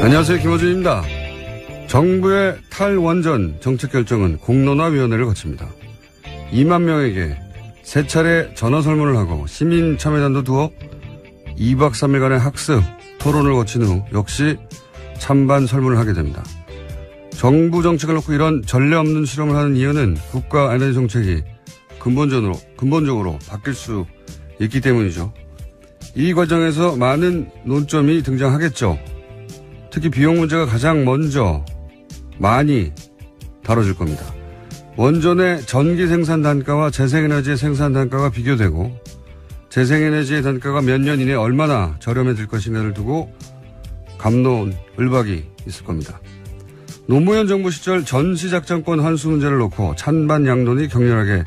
안녕하세요. 김호준입니다. 정부의 탈원전 정책 결정은 공론화위원회를 거칩니다. 2만 명에게 3차례 전화 설문을 하고 시민 참여단도 두어 2박 3일간의 학습, 토론을 거친 후 역시 찬반 설문을 하게 됩니다. 정부 정책을 놓고 이런 전례 없는 실험을 하는 이유는 국가 에너지 정책이 근본적으로 바뀔 수 있기 때문이죠. 이 과정에서 많은 논점이 등장하겠죠. 특히 비용 문제가 가장 먼저 많이 다뤄질 겁니다. 원전의 전기 생산 단가와 재생에너지의 생산 단가가 비교되고 재생에너지의 단가가 몇 년 이내에 얼마나 저렴해질 것인가를 두고 갑론을박이 있을 겁니다. 노무현 정부 시절 전시작전권 환수 문제를 놓고 찬반 양론이 격렬하게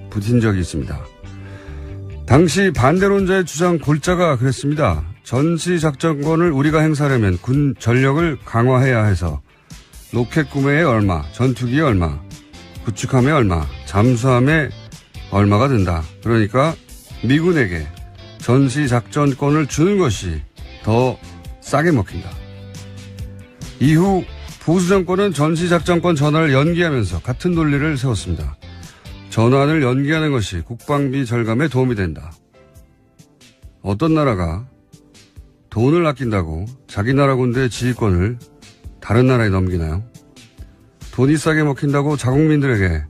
붙은 적이 있습니다. 당시 반대론자의 주장 골자가 그랬습니다. 전시작전권을 우리가 행사하려면 군 전력을 강화해야 해서 로켓 구매에 얼마, 전투기에 얼마, 구축함에 얼마, 잠수함에 얼마가 든다. 그러니까 미군에게 전시작전권을 주는 것이 더 싸게 먹힌다. 이후 보수정권은 전시작전권 전환을 연기하면서 같은 논리를 세웠습니다. 전환을 연기하는 것이 국방비 절감에 도움이 된다. 어떤 나라가 돈을 아낀다고 자기 나라 군대의 지휘권을 다른 나라에 넘기나요? 돈이 싸게 먹힌다고 자국민들에게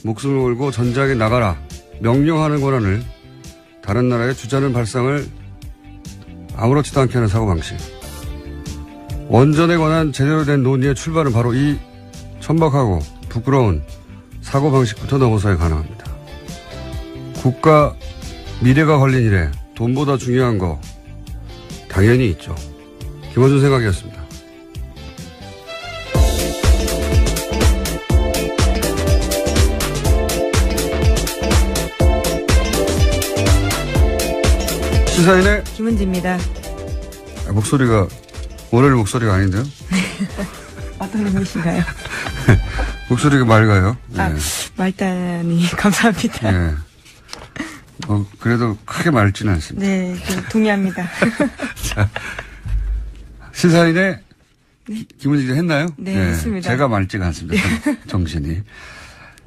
목숨을 걸고 전장에 나가라 명령하는 권한을 다른 나라에 주자는 발상을 아무렇지도 않게 하는 사고방식. 원전에 관한 제대로 된 논의의 출발은 바로 이 천박하고 부끄러운 사고방식부터 넘어서야 가능합니다. 국가 미래가 걸린 일에 돈보다 중요한 거 당연히 있죠. 김어준 생각이었습니다. 시사인의 김은지입니다. 목소리가 월요일 목소리가 아닌데요? 어떤 의미신가요? 목소리가 맑아요. 아, 맑다니 감사합니다. 네. 그래도 크게 맑지는 않습니다. 네, 동의합니다. 자, 시사인의 네? 김은지 했나요? 네, 했습니다. 제가 맑지가 않습니다. 정신이.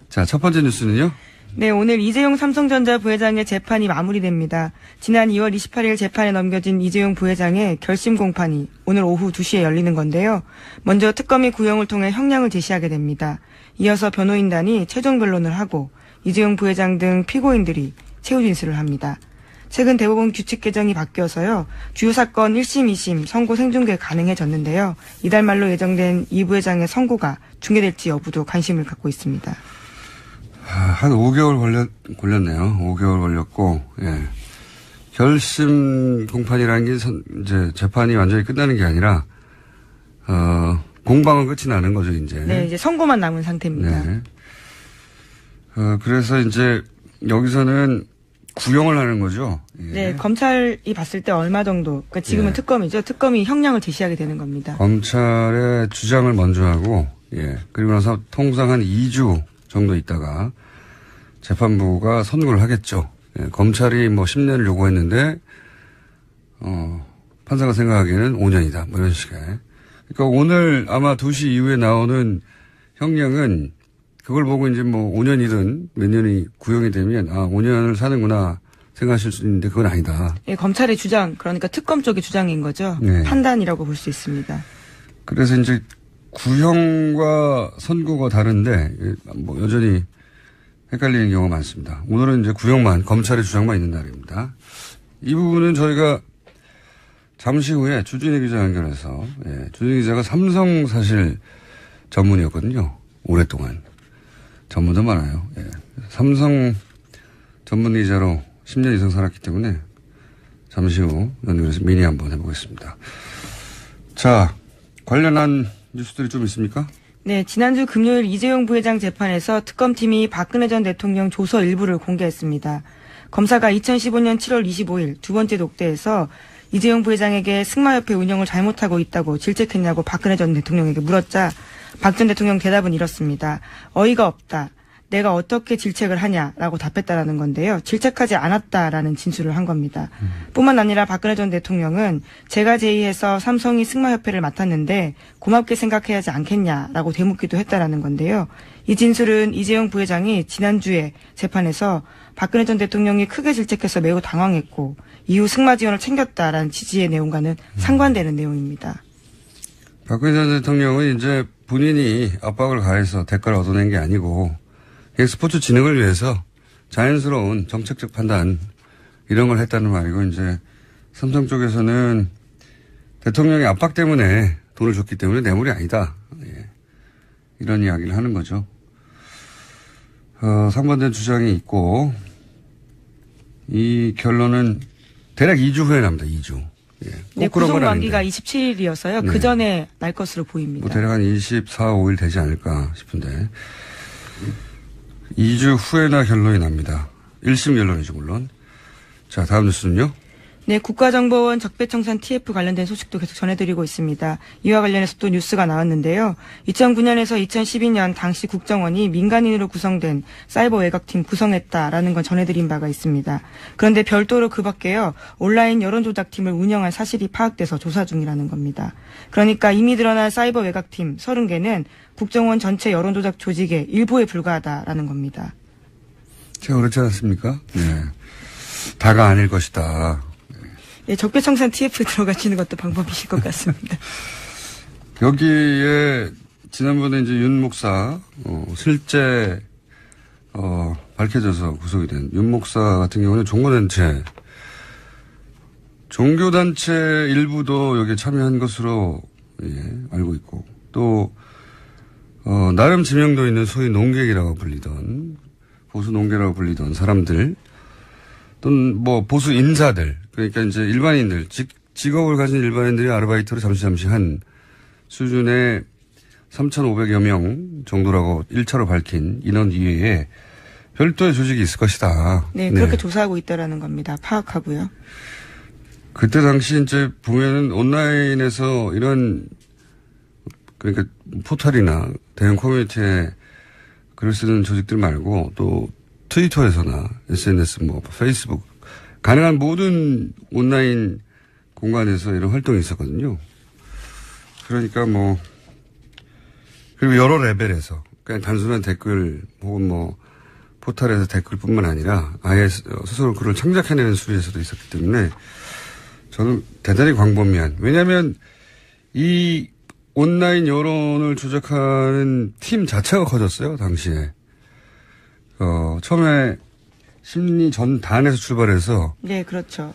자, 첫 번째 뉴스는요? 네, 오늘 이재용 삼성전자 부회장의 재판이 마무리됩니다. 지난 2월 28일 재판에 넘겨진 이재용 부회장의 결심 공판이 오늘 오후 2시에 열리는 건데요. 먼저 특검이 구형을 통해 형량을 제시하게 됩니다. 이어서 변호인단이 최종 변론을 하고 이재용 부회장 등 피고인들이 최후 진술을 합니다. 최근 대법원 규칙 개정이 바뀌어서요. 주요 사건 1심, 2심 선고 생중계 가능해졌는데요. 이달 말로 예정된 이 부회장의 선고가 중계될지 여부도 관심을 갖고 있습니다. 한 5개월 걸렸네요. 5개월 걸렸고, 예. 결심 공판이라는 게 이제 재판이 완전히 끝나는 게 아니라, 공방은 끝이 나는 거죠, 이제. 네, 이제 선고만 남은 상태입니다. 네. 그래서 이제 여기서는 구형을 하는 거죠. 예. 네, 검찰이 봤을 때 얼마 정도, 그러니까 지금은 예. 특검이죠. 특검이 형량을 제시하게 되는 겁니다. 검찰의 주장을 먼저 하고, 예. 그리고 나서 통상 한 2주 정도 있다가 재판부가 선고를 하겠죠. 예, 검찰이 뭐 10년을 요구했는데, 판사가 생각하기에는 5년이다. 뭐 이런 식의. 그러니까 오늘 아마 2시 이후에 나오는 형량은 그걸 보고 이제 뭐 5년이든 몇 년이 구형이 되면 5년을 사는구나 생각하실 수 있는데 그건 아니다. 예, 검찰의 주장, 그러니까 특검 쪽의 주장인 거죠. 네. 판단이라고 볼 수 있습니다. 그래서 이제 구형과 선고가 다른데 뭐 여전히 헷갈리는 경우가 많습니다. 오늘은 이제 구형만, 검찰의 주장만 있는 날입니다. 이 부분은 저희가 잠시 후에 주진희 기자 연결해서, 예, 주진희 기자가 삼성 사실 전문이었거든요. 오랫동안. 전문도 많아요. 예. 삼성 전문 기자로 10년 이상 살았기 때문에 잠시 후 연결해서 미니 한번 해보겠습니다. 자, 관련한 뉴스들이 좀 있습니까? 네, 지난주 금요일 이재용 부회장 재판에서 특검팀이 박근혜 전 대통령 조서 일부를 공개했습니다. 검사가 2015년 7월 25일 두 번째 독대에서 이재용 부회장에게 승마협회 운영을 잘못하고 있다고 질책했냐고 박근혜 전 대통령에게 물었자 박 전 대통령 대답은 이렇습니다. 어이가 없다. 내가 어떻게 질책을 하냐라고 답했다라는 건데요. 질책하지 않았다라는 진술을 한 겁니다. 뿐만 아니라 박근혜 전 대통령은 제가 제의해서 삼성이 승마협회를 맡았는데 고맙게 생각해야 하지 않겠냐라고 되묻기도 했다라는 건데요. 이 진술은 이재용 부회장이 지난주에 재판에서 박근혜 전 대통령이 크게 질책해서 매우 당황했고 이후 승마 지원을 챙겼다라는 취지의 내용과는 상반되는 내용입니다. 박근혜 전 대통령은 이제 본인이 압박을 가해서 대가를 얻어낸 게 아니고 그냥 스포츠 진흥을 위해서 자연스러운 정책적 판단 이런 걸 했다는 말이고 이제 삼성 쪽에서는 대통령의 압박 때문에 돈을 줬기 때문에 뇌물이 아니다. 예. 이런 이야기를 하는 거죠. 상반된 주장이 있고 이 결론은 대략 2주 후에 납니다. 2주. 예. 네, 구속 만기가 27일이어서요. 네. 그 전에 날 것으로 보입니다. 뭐 대략 한 24, 5일 되지 않을까 싶은데 2주 후에나 결론이 납니다. 1심 결론이죠 물론. 자, 다음 뉴스는요. 네, 국가정보원 적폐청산 TF 관련된 소식도 계속 전해드리고 있습니다. 이와 관련해서 또 뉴스가 나왔는데요. 2009년에서 2012년 당시 국정원이 민간인으로 구성된 사이버 외곽팀 구성했다라는 건 전해드린 바가 있습니다. 그런데 별도로 그 밖에요. 온라인 여론조작팀을 운영한 사실이 파악돼서 조사 중이라는 겁니다. 그러니까 이미 드러난 사이버 외곽팀 30개는 국정원 전체 여론조작 조직의 일부에 불과하다라는 겁니다. 제가 그렇지 않습니까? 네. 다가 아닐 것이다. 네, 적폐청산 TF 들어가시는 것도 방법이실 것 같습니다. 여기에 지난번에 이제 윤 목사 실제 밝혀져서 구속이 된 윤 목사 같은 경우는 종교단체 일부도 여기에 참여한 것으로 알고 있고 또 나름 지명도 있는 소위 농객이라고 불리던 보수 농객이라고 불리던 사람들 또는 뭐 보수 인사들 그러니까 이제 일반인들 직업을 가진 일반인들이 아르바이트로 잠시 한 수준의 3,500여 명 정도라고 1차로 밝힌 인원 이외에 별도의 조직이 있을 것이다. 네, 그렇게 조사하고 있다라는 겁니다. 파악하고요. 그때 당시 이제 보면은 온라인에서 이런 그러니까 포털이나 대형 커뮤니티에 글을 쓰는 조직들 말고 또 트위터에서나 SNS 뭐 페이스북 가능한 모든 온라인 공간에서 이런 활동이 있었거든요. 그러니까 뭐 그리고 여러 레벨에서 그냥 단순한 댓글 혹은 뭐 포털에서 댓글뿐만 아니라 아예 스스로 글을 창작해내는 수리에서도 있었기 때문에 저는 대단히 광범위한 왜냐하면 이 온라인 여론을 조작하는 팀 자체가 커졌어요 당시에. 처음에 심리전단에서 출발해서. 네, 그렇죠.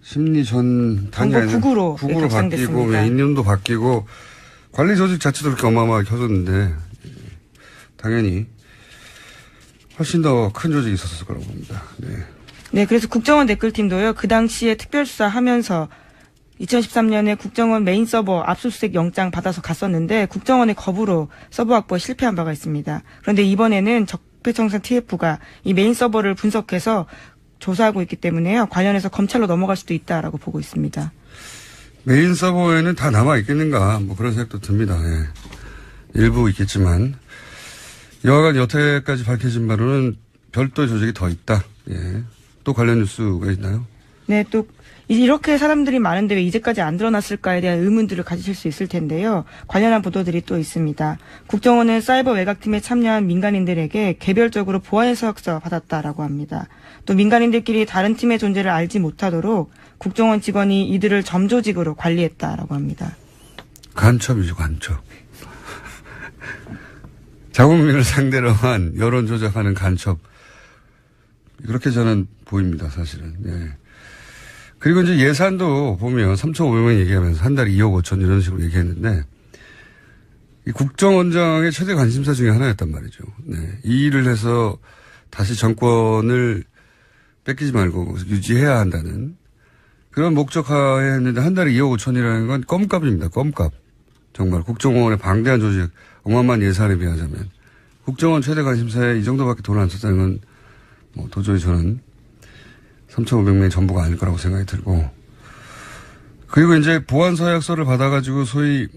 심리전단이 아니라 국으로 바뀌고, 인연도 바뀌고, 관리 조직 자체도 그렇게 어마어마하게 커졌는데, 당연히 훨씬 더 큰 조직이 있었을 거라고 봅니다. 네. 네, 그래서 국정원 댓글팀도요, 그 당시에 특별수사 하면서 2013년에 국정원 메인 서버 압수수색 영장 받아서 갔었는데, 국정원의 거부로 서버 확보에 실패한 바가 있습니다. 그런데 이번에는 적폐청산 TF가 이 메인 서버를 분석해서 조사하고 있기 때문에요. 관련해서 검찰로 넘어갈 수도 있다라고 보고 있습니다. 메인 서버에는 다 남아 있겠는가 뭐 그런 생각도 듭니다. 예. 일부 있겠지만 여하간 여태까지 밝혀진 바로는 별도의 조직이 더 있다. 예. 또 관련 뉴스가 있나요? 네, 또 이렇게 사람들이 많은데 왜 이제까지 안 드러났을까에 대한 의문들을 가지실 수 있을 텐데요. 관련한 보도들이 또 있습니다. 국정원은 사이버 외곽팀에 참여한 민간인들에게 개별적으로 보안서약서 받았다라고 합니다. 또 민간인들끼리 다른 팀의 존재를 알지 못하도록 국정원 직원이 이들을 점조직으로 관리했다라고 합니다. 간첩이죠, 간첩. 자국민을 상대로 한 여론 조작하는 간첩. 그렇게 저는 보입니다, 사실은. 예. 그리고 이제 예산도 보면 3,500만 얘기하면서 한 달에 2억 5천 이런 식으로 얘기했는데 이 국정원장의 최대 관심사 중에 하나였단 말이죠. 네. 이 일을 해서 다시 정권을 뺏기지 말고 유지해야 한다는 그런 목적하에 했는데 한 달에 2억 5천이라는 건 껌값입니다. 껌값. 정말 국정원의 방대한 조직 어마어마한 예산에 비하자면 국정원 최대 관심사에 이 정도밖에 돈을 안 썼다는 건 뭐 도저히 저는 3,500명의 전부가 아닐 거라고 생각이 들고. 그리고 이제 보안 서약서를 받아가지고 소위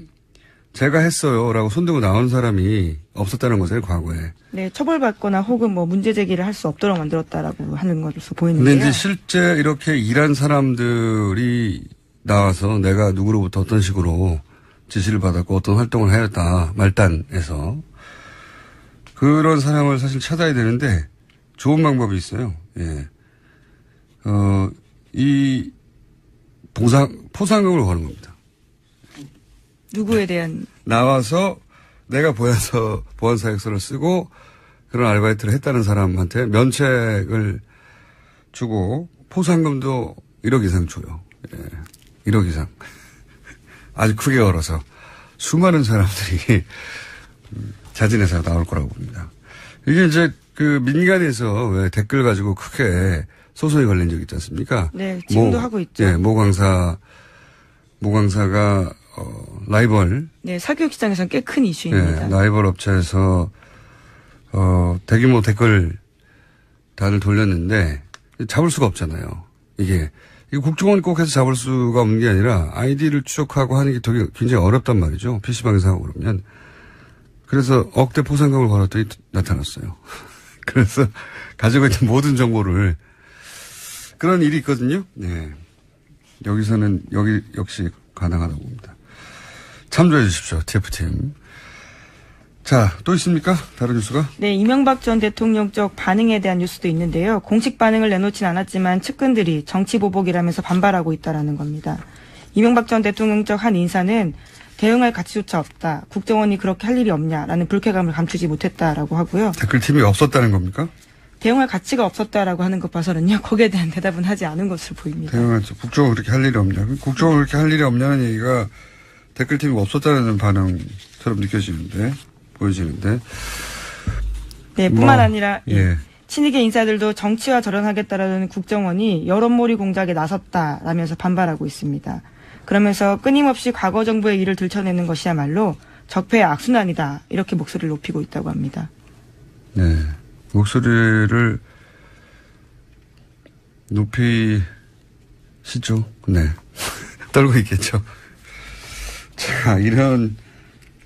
제가 했어요라고 손들고 나온 사람이 없었다는 거죠, 과거에. 네, 처벌받거나 혹은 뭐 문제 제기를 할 수 없도록 만들었다라고 하는 것으로 보이는데요. 근데 이제 실제 이렇게 일한 사람들이 나와서 내가 누구로부터 어떤 식으로 지시를 받았고 어떤 활동을 하였다 말단에서 그런 사람을 사실 찾아야 되는데 좋은 방법이 있어요. 예. 이 포상금을 거는 겁니다. 누구에 대한? 나와서 내가 보안사역서를 쓰고 그런 아르바이트를 했다는 사람한테 면책을 주고 포상금도 1억 이상 줘요. 예. 1억 이상. 아주 크게 걸어서 수많은 사람들이 자진해서 나올 거라고 봅니다. 이게 이제 그 민간에서 왜 댓글 가지고 크게 소송이 걸린 적 있지 않습니까? 네, 지금도 하고 있죠. 예, 모강사가 라이벌. 네, 사교육 시장에서는 꽤 큰 이슈입니다. 네, 라이벌 업체에서 대규모 댓글 단을 돌렸는데 잡을 수가 없잖아요. 이게 국정원이 꼭 해서 잡을 수가 없는 게 아니라 아이디를 추적하고 하는 게 되게 굉장히 어렵단 말이죠. PC방에서 하고 그러면. 그래서 억대 포상금을 걸었더니 나타났어요. 그래서 가지고 있는 모든 정보를 그런 일이 있거든요. 네. 여기서는 여기 역시 가능하다고 봅니다. 참조해 주십시오. TF팀. 자, 또 있습니까? 다른 뉴스가? 네, 이명박 전 대통령 쪽 반응에 대한 뉴스도 있는데요. 공식 반응을 내놓진 않았지만 측근들이 정치보복이라면서 반발하고 있다라는 겁니다. 이명박 전 대통령 쪽 한 인사는 대응할 가치조차 없다. 국정원이 그렇게 할 일이 없냐라는 불쾌감을 감추지 못했다라고 하고요. 댓글팀이 없었다는 겁니까? 대응할 가치가 없었다라고 하는 것 봐서는요. 거기에 대한 대답은 하지 않은 것으로 보입니다. 국정원 그렇게 할 일이 없냐. 국정원 그렇게 할 일이 없냐는 얘기가 댓글팀이 없었다는 반응처럼 보여지는데. 네, 뿐만 아니라 예. 친이계 인사들도 정치와 절연하겠다라는 국정원이 여론몰이 공작에 나섰다라면서 반발하고 있습니다. 그러면서 끊임없이 과거 정부의 일을 들춰내는 것이야말로 적폐의 악순환이다. 이렇게 목소리를 높이고 있다고 합니다. 네. 목소리를 높이시죠. 네. 떨고 있겠죠. 자, 이런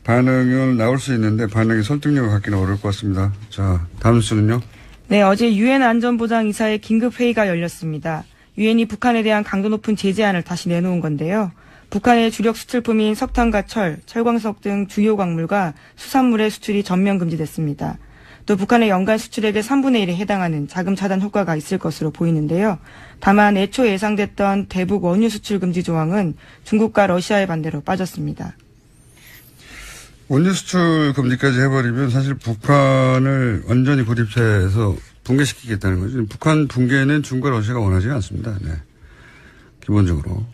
반응은 나올 수 있는데 반응이 설득력을 갖기는 어려울 것 같습니다. 자, 다음 뉴스는요? 네, 어제 유엔 안전보장이사의 긴급회의가 열렸습니다. 유엔이 북한에 대한 강도 높은 제재안을 다시 내놓은 건데요. 북한의 주력 수출품인 석탄과 철, 철광석 등 주요 광물과 수산물의 수출이 전면 금지됐습니다. 또 북한의 연간 수출액의 3분의 1에 해당하는 자금 차단 효과가 있을 것으로 보이는데요. 다만 애초 예상됐던 대북 원유 수출 금지 조항은 중국과 러시아의 반대로 빠졌습니다. 원유 수출 금지까지 해버리면 사실 북한을 완전히 고립해서 붕괴시키겠다는 거죠. 북한 붕괴는 중국과 러시아가 원하지 않습니다. 네. 기본적으로.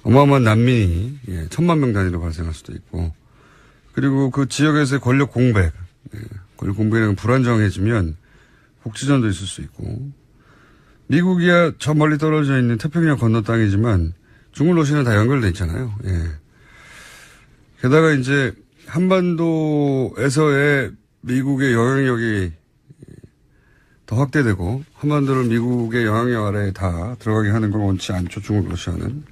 어마어마한 난민이 1,000만 명 단위로 발생할 수도 있고 그리고 그 지역에서의 권력 공백, 권력 공백이 불안정해지면 국지전도 있을 수 있고 미국이야 저 멀리 떨어져 있는 태평양 건너 땅이지만 중국, 러시아는 다 연결돼 있잖아요. 예. 게다가 이제 한반도에서의 미국의 영향력이 더 확대되고 한반도를 미국의 영향력 아래에 다 들어가게 하는 걸 원치 않죠. 중국, 러시아는.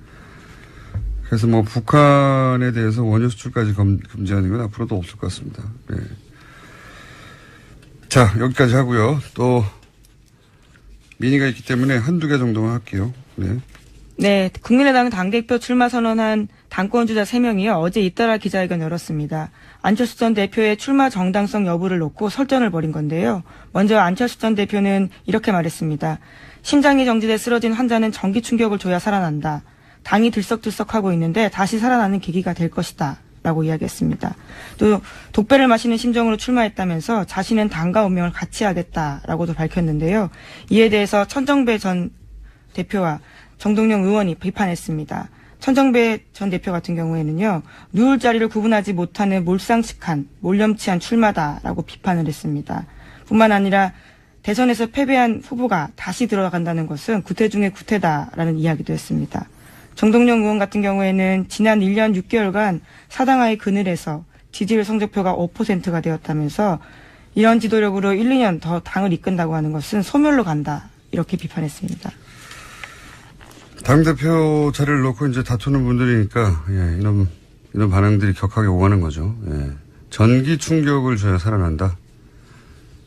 그래서 뭐 북한에 대해서 원유 수출까지 금지하는 건 앞으로도 없을 것 같습니다. 네. 자, 여기까지 하고요. 또 민의가 있기 때문에 한두 개 정도만 할게요. 네. 네, 국민의당 당대표 출마 선언한 당권주자 3명이요. 어제 잇따라 기자회견 열었습니다. 안철수 전 대표의 출마 정당성 여부를 놓고 설전을 벌인 건데요. 먼저 안철수 전 대표는 이렇게 말했습니다. 심장이 정지돼 쓰러진 환자는 전기 충격을 줘야 살아난다. 당이 들썩들썩하고 있는데 다시 살아나는 계기가 될 것이다. 라고 이야기했습니다. 또 독배를 마시는 심정으로 출마했다면서 자신은 당과 운명을 같이 하겠다라고도 밝혔는데요. 이에 대해서 천정배 전 대표와 정동영 의원이 비판했습니다. 천정배 전 대표 같은 경우에는요. 누울 자리를 구분하지 못하는 몰상식한 몰염치한 출마다라고 비판을 했습니다. 뿐만 아니라 대선에서 패배한 후보가 다시 들어간다는 것은 구태 중의 구태다라는 이야기도 했습니다. 정동영 의원 같은 경우에는 지난 1년 6개월간 사당하의 그늘에서 지지율 성적표가 5%가 되었다면서 이런 지도력으로 1, 2년 더 당을 이끈다고 하는 것은 소멸로 간다. 이렇게 비판했습니다. 당대표 자리를 놓고 이제 다투는 분들이니까, 이놈 이런 반응들이 격하게 오가는 거죠. 예. 전기 충격을 줘야 살아난다.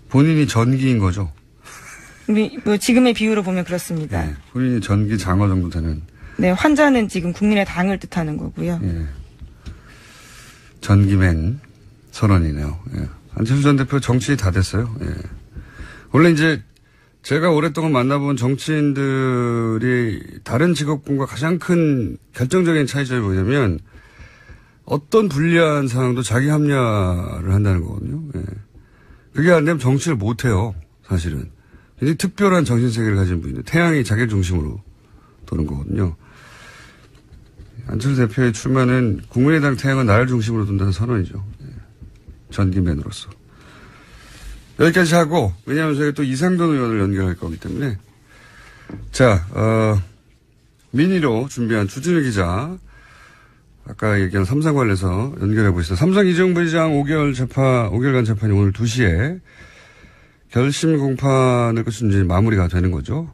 본인이 전기인 거죠. 뭐 지금의 비유로 보면 그렇습니다. 예. 본인이 전기 장어 정도 되는. 네, 환자는 지금 국민의 당을 뜻하는 거고요. 예. 전기맨 선언이네요. 예. 안철수 전 대표 정치인이 다 됐어요. 예. 원래 이제 제가 오랫동안 만나본 정치인들이 다른 직업군과 가장 큰 결정적인 차이점이 뭐냐면 어떤 불리한 상황도 자기 합리화를 한다는 거거든요. 예. 그게 안 되면 정치를 못 해요. 사실은. 굉장히 특별한 정신세계를 가진 분인데 태양이 자기 중심으로 도는 거거든요. 안철수 대표의 출마는 국민의당 태양은 나를 중심으로 둔다는 선언이죠. 예. 전기맨으로서. 여기까지 하고, 왜냐하면 저희가 또 이상돈 의원을 연결할 거기 때문에. 자, 미니로 준비한 주진우 기자, 아까 얘기한 삼성 관련해서 연결해 보시죠. 삼성 이재용 부회장 5개월간 재판이 오늘 2시에 결심 공판을 끝으로 이제 마무리가 되는 거죠.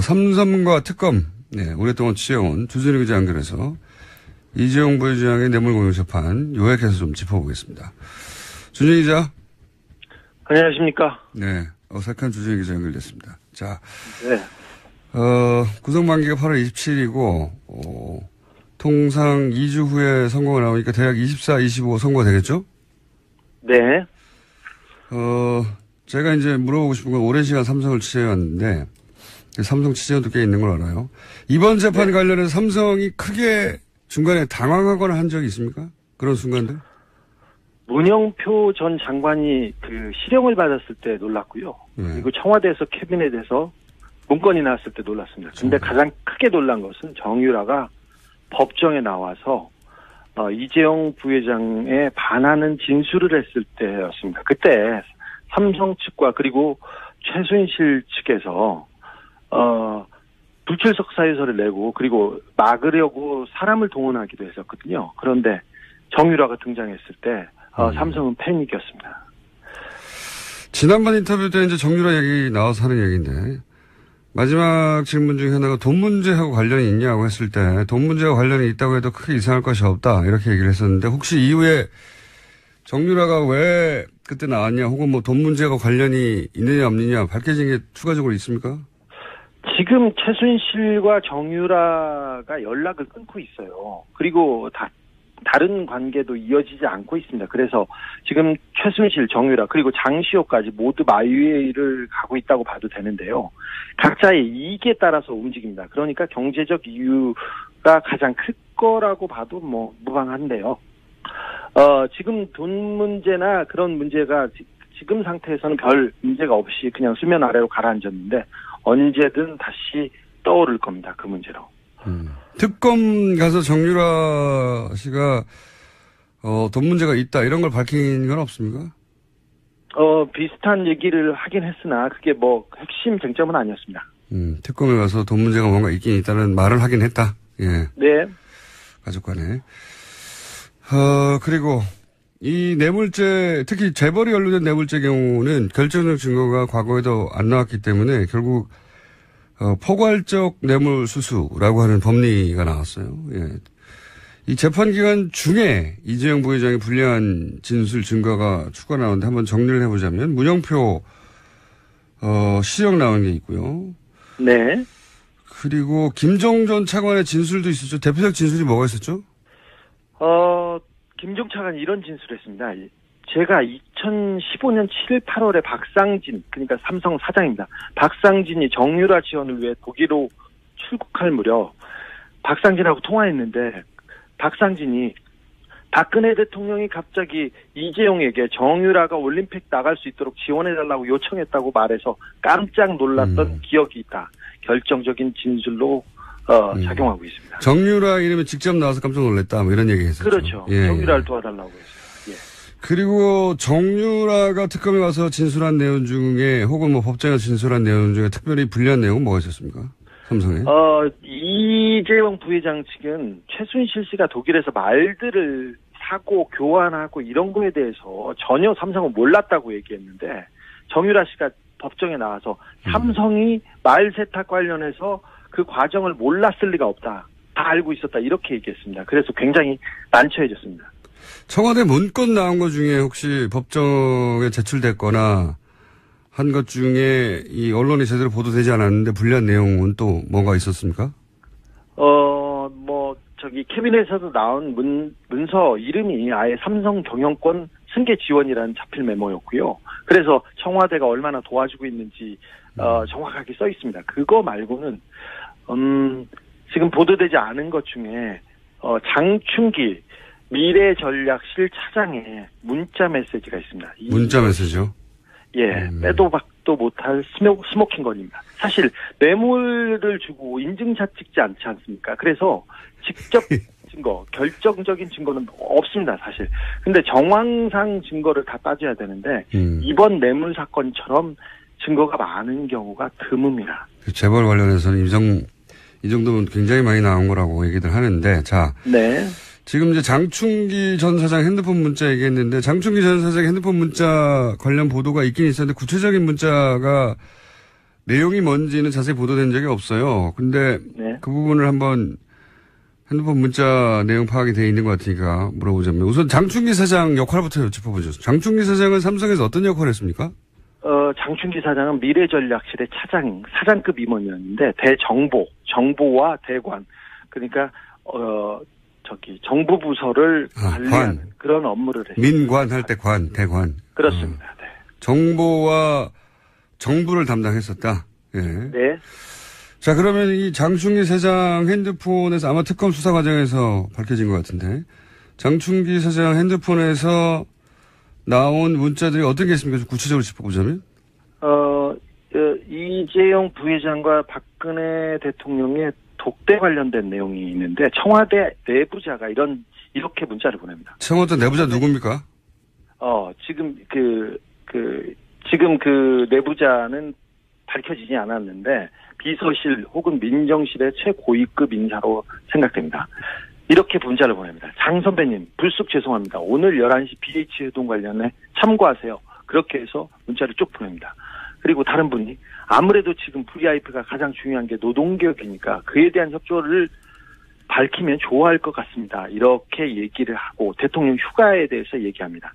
삼성과 특검, 네, 오랫동안 취해온 주진우 기자 연결해서 이재용 부회장의 뇌물공여 재판 요약해서 좀 짚어보겠습니다. 주진우 기자. 안녕하십니까. 네. 어색한 주진우 기자 연결됐습니다. 자. 네. 구속만기가 8월 27일이고, 통상 2주 후에 선고가 나오니까 대략 24, 25 선고가 되겠죠? 네. 제가 이제 물어보고 싶은 건 오랜 시간 삼성을 취재해왔는데, 삼성 취재원도 꽤 있는 걸 알아요. 이번 재판 네. 관련해서 삼성이 크게 중간에 당황하거나 한 적이 있습니까? 그런 순간들? 문영표 전 장관이 실형을 받았을 때 놀랐고요. 네. 그리고 청와대에서 캐비넷에서 문건이 나왔을 때 놀랐습니다. 근데 가장 크게 놀란 것은 정유라가 법정에 나와서 이재용 부회장에 반하는 진술을 했을 때였습니다. 그때 삼성 측과 그리고 최순실 측에서 불출석 사유서를 내고 그리고 막으려고 사람을 동원하기도 했었거든요. 그런데 정유라가 등장했을 때 삼성은 패닉이었습니다. 지난번 인터뷰 때 이제 정유라 얘기 나와서 하는 얘기인데 마지막 질문 중에 하나가 돈 문제하고 관련이 있냐고 했을 때 돈 문제와 관련이 있다고 해도 크게 이상할 것이 없다 이렇게 얘기를 했었는데 혹시 이후에 정유라가 왜 그때 나왔냐 혹은 뭐 돈 문제와 관련이 있느냐 없느냐 밝혀진 게 추가적으로 있습니까? 지금 최순실과 정유라가 연락을 끊고 있어요. 그리고 다른 관계도 이어지지 않고 있습니다. 그래서 지금 최순실, 정유라 그리고 장시호까지 모두 마유회를 가고 있다고 봐도 되는데요. 각자의 이익에 따라서 움직입니다. 그러니까 경제적 이유가 가장 클 거라고 봐도 뭐 무방한데요. 지금 돈 문제나 그런 문제가 지금 상태에서는 별 문제가 없이 그냥 수면 아래로 가라앉았는데 언제든 다시 떠오를 겁니다. 그 문제로. 특검 가서 정유라 씨가 돈 문제가 있다 이런 걸 밝힌 건 없습니까? 비슷한 얘기를 하긴 했으나 그게 뭐 핵심 쟁점은 아니었습니다. 특검에 가서 돈 문제가 뭔가 있긴 있다는 말을 하긴 했다. 예. 네. 가족 간에. 그리고 이 뇌물죄, 특히 재벌이 연루된 뇌물죄 경우는 결정적 증거가 과거에도 안 나왔기 때문에 결국 포괄적 뇌물 수수라고 하는 법리가 나왔어요. 예. 이 재판 기간 중에 이재용 부회장의 불리한 진술 증거가 추가 나오는데 한번 정리를 해보자면 문영표 실형 나온 게 있고요. 네. 그리고 김종 전 차관의 진술도 있었죠. 대표적 진술이 뭐가 있었죠? 김종 차관이 이런 진술을 했습니다. 제가 2015년 7월 8월에 박상진, 그러니까 삼성 사장입니다. 박상진이 정유라 지원을 위해 독일로 출국할 무렵 박상진하고 통화했는데 박상진이 박근혜 대통령이 갑자기 이재용에게 정유라가 올림픽 나갈 수 있도록 지원해달라고 요청했다고 말해서 깜짝 놀랐던 기억이 있다. 결정적인 진술로 작용하고 있습니다. 정유라 이름이 직접 나와서 깜짝 놀랐다. 뭐 이런 얘기 했었죠. 그렇죠. 예, 정유라를 도와달라고 했어요. 예. 그리고 정유라가 특검에 와서 진술한 내용 중에 혹은 뭐 법정에서 진술한 내용 중에 특별히 불리한 내용은 뭐가 있었습니까? 삼성에? 이재용 부회장 측은 최순실 씨가 독일에서 말들을 사고 교환하고 이런 거에 대해서 전혀 삼성은 몰랐다고 얘기했는데 정유라 씨가 법정에 나와서 삼성이 말 세탁 관련해서 그 과정을 몰랐을 리가 없다. 다 알고 있었다 이렇게 얘기했습니다. 그래서 굉장히 난처해졌습니다. 청와대 문건 나온 것 중에 혹시 법정에 제출됐거나 한 것 중에 이 언론이 제대로 보도되지 않았는데 불리한 내용은 또 뭐가 있었습니까? 캐비넷에서 나온 문서 이름이 아예 삼성 경영권 승계 지원이라는 자필 메모였고요. 그래서 청와대가 얼마나 도와주고 있는지 정확하게 써 있습니다. 그거 말고는 지금 보도되지 않은 것 중에 장충기 미래전략실 차장의 문자 메시지가 있습니다. 문자 메시지요? 예, 빼도 박도 못할 스모킹건입니다. 사실 뇌물을 주고 인증샷 찍지 않지 않습니까? 그래서 직접 증거, 결정적인 증거는 없습니다, 사실. 근데 정황상 증거를 다 따져야 되는데 이번 뇌물 사건처럼 증거가 많은 경우가 드뭅니다. 재벌 관련해서는 이 정도면 굉장히 많이 나온 거라고 얘기들 하는데, 자. 네. 지금 이제 장충기 전 사장 핸드폰 문자 얘기했는데, 장충기 전 사장 핸드폰 문자 관련 보도가 있긴 있었는데, 구체적인 문자가 내용이 뭔지는 자세히 보도된 적이 없어요. 근데 네. 그 부분을 한번 핸드폰 문자 내용 파악이 되어 있는 것 같으니까 물어보자면, 우선 장충기 사장 역할부터 짚어보죠. 장충기 사장은 삼성에서 어떤 역할을 했습니까? 장충기 사장은 미래전략실의 사장급 임원이었는데, 정보와 대관, 그러니까, 정부 부서를 관리하는 그런 업무를 했습니다. 민관 할 때 대관. 그렇습니다. 네. 정보와 정부를 담당했었다. 예. 네. 자, 그러면 이 장충기 사장 핸드폰에서 아마 특검 수사 과정에서 밝혀진 것 같은데, 장충기 사장 핸드폰에서 나온 문자들이 어떤 게 있습니까? 좀 구체적으로 짚어보자면? 이재용 부회장과 박근혜 대통령의 독대 관련된 내용이 있는데, 청와대 내부자가 이렇게 문자를 보냅니다. 청와대 내부자 누굽니까? 지금 지금 그 내부자는 밝혀지지 않았는데, 비서실 혹은 민정실의 최고위급 인사로 생각됩니다. 이렇게 문자를 보냅니다. 장 선배님, 불쑥 죄송합니다. 오늘 11시 BH 회동 관련해 참고하세요. 그렇게 해서 문자를 쭉 보냅니다. 그리고 다른 분이 아무래도 지금 VIP가 가장 중요한 게 노동개혁이니까 그에 대한 협조를 밝히면 좋아할 것 같습니다. 이렇게 얘기를 하고 대통령 휴가에 대해서 얘기합니다.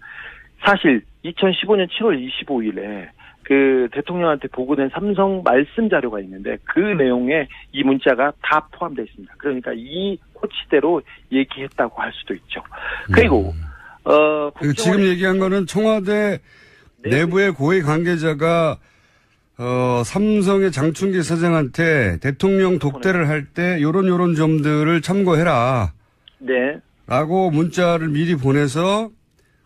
사실 2015년 7월 25일에 그 대통령한테 보고된 삼성 말씀 자료가 있는데 그 내용에 이 문자가 다 포함되어 있습니다. 그러니까 이 코치대로 얘기했다고 할 수도 있죠. 그리고 지금 얘기한 거는 청와대 내부의 고위 관계자가 삼성의 장충기 사장한테 대통령 독대를 할 때 요런 점들을 참고해라. 네. 라고 문자를 미리 보내서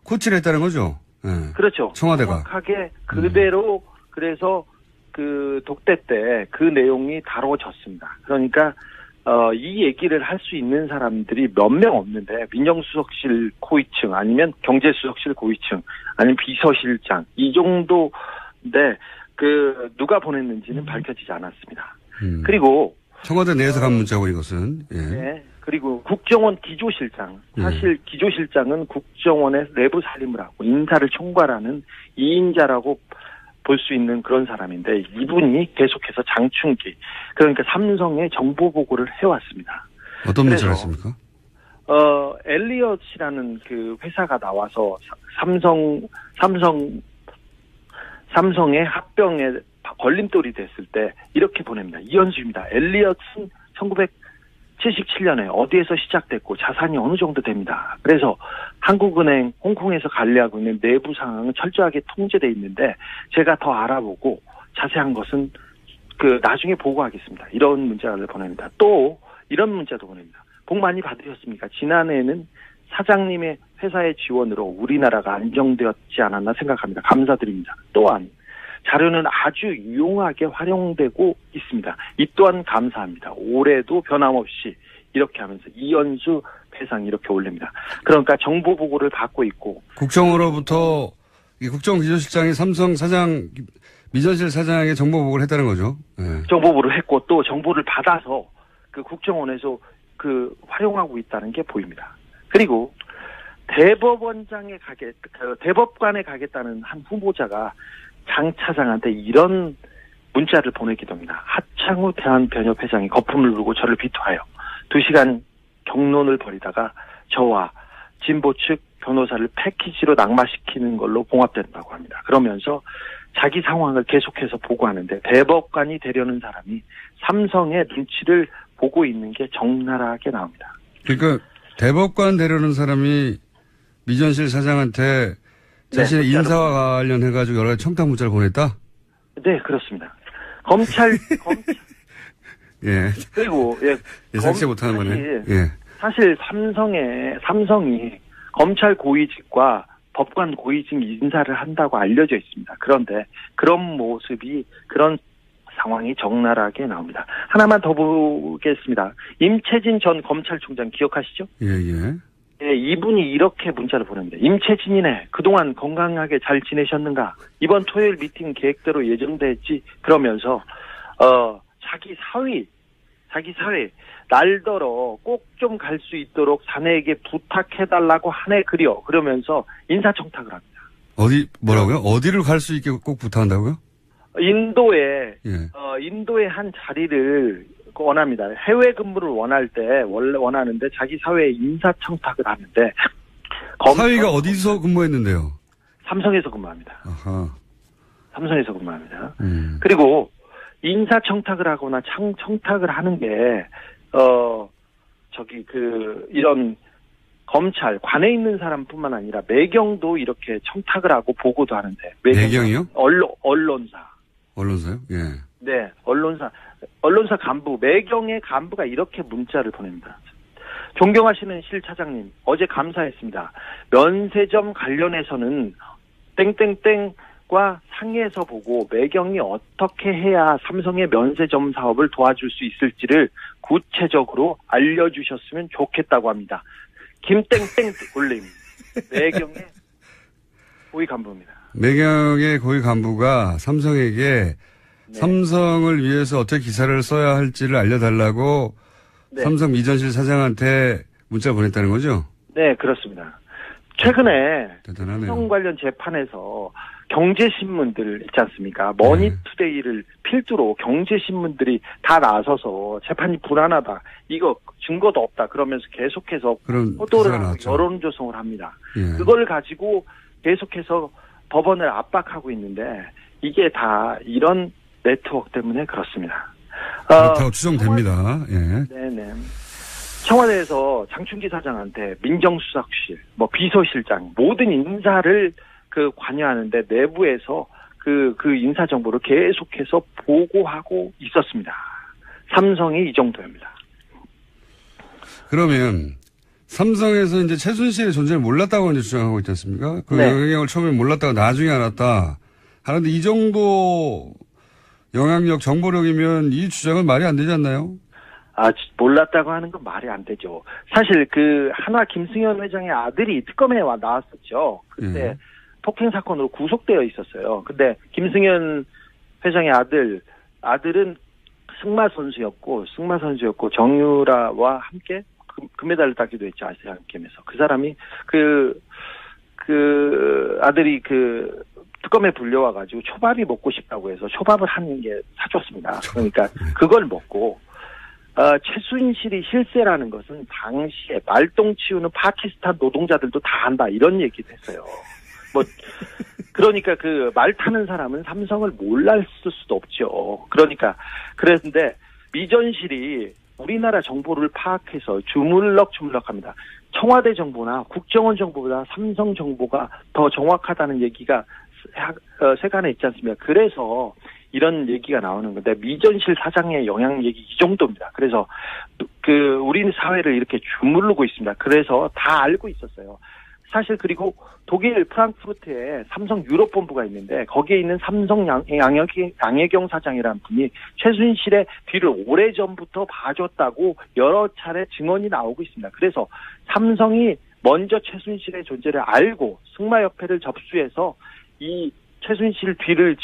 코치를 했다는 거죠. 네. 그렇죠. 청와대가. 정확하게 그대로 그래서 그 독대 때 그 내용이 다뤄졌습니다. 그러니까 이 얘기를 할 수 있는 사람들이 몇 명 없는데 민정수석실 고위층 아니면 경제수석실 고위층 아니면 비서실장 이 정도인데 누가 보냈는지는 밝혀지지 않았습니다. 그리고 청와대 내에서 간 문자고 이것은. 예. 네. 그리고 국정원 기조실장. 사실 기조실장은 국정원의 내부 살림을 하고 인사를 총괄하는 2인자라고 볼 수 있는 그런 사람인데 이분이 계속해서 장충기 그러니까 삼성의 정보 보고를 해왔습니다. 어떤 문자를 했습니까? 엘리엇이라는 그 회사가 나와서 삼성의 합병에 걸림돌이 됐을 때 이렇게 보냅니다. 이현수입니다. 엘리엇은 1977년에 어디에서 시작됐고 자산이 어느 정도 됩니다. 그래서 한국은행 홍콩에서 관리하고 있는 내부 상황은 철저하게 통제돼 있는데 제가 더 알아보고 자세한 것은 나중에 보고하겠습니다. 이런 문자를 보냅니다. 또 이런 문자도 보냅니다. 복 많이 받으셨습니까? 지난해에는 사장님의 회사의 지원으로 우리나라가 안정되었지 않았나 생각합니다. 감사드립니다. 또한 자료는 아주 유용하게 활용되고 있습니다. 이 또한 감사합니다. 올해도 변함없이 이렇게 하면서 이현수 배상 이렇게 올립니다. 그러니까 정보 보고를 받고 있고 국정으로부터 국정기조실장이 삼성 사장 민정실 사장에게 정보 보고를 했다는 거죠. 네. 정보 보고를 했고 또 정보를 받아서 그 국정원에서 활용하고 있다는 게 보입니다. 그리고 대법관에 가겠다는 한 후보자가 장 차장한테 이런 문자를 보내기도 합니다. 하창우 대한변협회장이 거품을 불고 저를 비토하여 2시간 경론을 벌이다가 저와 진보 측 변호사를 패키지로 낙마시키는 걸로 봉합된다고 합니다. 그러면서 자기 상황을 계속해서 보고하는데 대법관이 되려는 사람이 삼성의 눈치를 보고 있는 게 적나라하게 나옵니다. 그러니까 대법관 되려는 사람이 미전실 사장한테 자신의 네, 인사와 관련해가지고 여러 가지 청탁 문자를 보냈다? 네, 그렇습니다. 검찰. 예. 그리고, 예. 예상치 못하는 거네. 예. 사실 삼성이 검찰 고위직과 법관 고위직 인사를 한다고 알려져 있습니다. 그런데 그런 모습이, 그런 상황이 적나라하게 나옵니다. 하나만 더 보겠습니다. 임채진 전 검찰총장 기억하시죠? 예, 예. 예, 이분이 이렇게 문자를 보냅니다. 임채진이네. 그동안 건강하게 잘 지내셨는가? 이번 토요일 미팅 계획대로 예정됐지? 그러면서 자기 사위 날더러 꼭 좀 갈 수 있도록 자네에게 부탁해달라고 하네 그려. 그러면서 인사청탁을 합니다. 뭐라고요? 어디를 갈 수 있게 꼭 부탁한다고요? 인도에 예. 인도의 한 자리를 원합니다. 해외 근무를 원할 때 원래 원하는데 자기 사회에 인사청탁을 하는데 사위가 어디서 근무했는데요? 삼성에서 근무합니다. 아하. 삼성에서 근무합니다. 그리고 인사청탁을 하거나 청탁을 하는 게 이런 검찰 관에 있는 사람뿐만 아니라 매경도 이렇게 청탁을 하고 보고도 하는데 매경이요? 언론사요? 예. 네, 언론사 간부, 매경의 간부가 이렇게 문자를 보냅니다. 존경하시는 실 차장님, 어제 감사했습니다. 면세점 관련해서는 땡땡땡과 상의해서 보고 매경이 어떻게 해야 삼성의 면세점 사업을 도와줄 수 있을지를 구체적으로 알려주셨으면 좋겠다고 합니다. 김땡땡 올림. 매경의 고위 간부입니다. 매경의 고위 간부가 삼성에게 네. 삼성을 위해서 어떻게 기사를 써야 할지를 알려달라고 네. 삼성 미전실 사장한테 문자 보냈다는 거죠? 네, 그렇습니다. 최근에 대단하네요. 삼성 관련 재판에서 경제신문들 있지 않습니까? 머니투데이를 필두로 경제신문들이 다 나서서 재판이 불안하다. 이거 증거도 없다. 그러면서 계속해서 보도를 하고 여론 조성을 합니다. 예. 그걸 가지고 계속해서 법원을 압박하고 있는데 이게 다 이런 네트워크 때문에 그렇습니다. 그렇다고 추정됩니다. 예. 네네. 청와대에서 장충기 사장한테 민정수석실, 비서실장 모든 인사를 관여하는데 내부에서 그 인사 정보를 계속해서 보고하고 있었습니다. 삼성이 이 정도입니다. 그러면 삼성에서 이제 최순실의 존재를 몰랐다고 이제 주장하고 있지 않습니까? 그 네. 영향력을 처음에 몰랐다가 나중에 알았다. 하는데 이 정도 영향력, 정보력이면 이 주장은 말이 안 되지 않나요? 몰랐다고 하는 건 말이 안 되죠. 사실 한화 김승현 회장의 아들이 특검에 나왔었죠. 그때 폭행 사건으로 구속되어 있었어요. 근데 김승현 회장의 아들은 승마 선수였고 정유라와 함께 금메달을 따기도 했죠. 아시안 게임에서. 그 사람이 아들이 특검에 불려와가지고 초밥이 먹고 싶다고 해서 초밥을 하는 게 사줬습니다. 그러니까 그걸 먹고 최순실이 실세라는 것은 당시에 말똥 치우는 파키스탄 노동자들도 다 한다 이런 얘기도 했어요. 그러니까 말 타는 사람은 삼성을 몰랐을 수도 없죠. 그랬는데 미전실이 우리나라 정보를 파악해서 주물럭주물럭합니다. 청와대 정보나 국정원 정보보다 삼성 정보가 더 정확하다는 얘기가 세간에 있지 않습니까? 그래서 이런 얘기가 나오는 건데 미전실 사장의 영향력이 이 정도입니다. 그래서 우리 사회를 이렇게 주무르고 있습니다. 그래서 다 알고 있었어요. 사실 그리고 독일 프랑크푸르트에 삼성 유럽 본부가 있는데 거기에 있는 삼성 양혜경 사장이라는 분이 최순실의 뒤를 오래전부터 봐줬다고 여러 차례 증언이 나오고 있습니다. 그래서 삼성이 먼저 최순실의 존재를 알고 승마협회를 접수해서 이 최순실 뒤를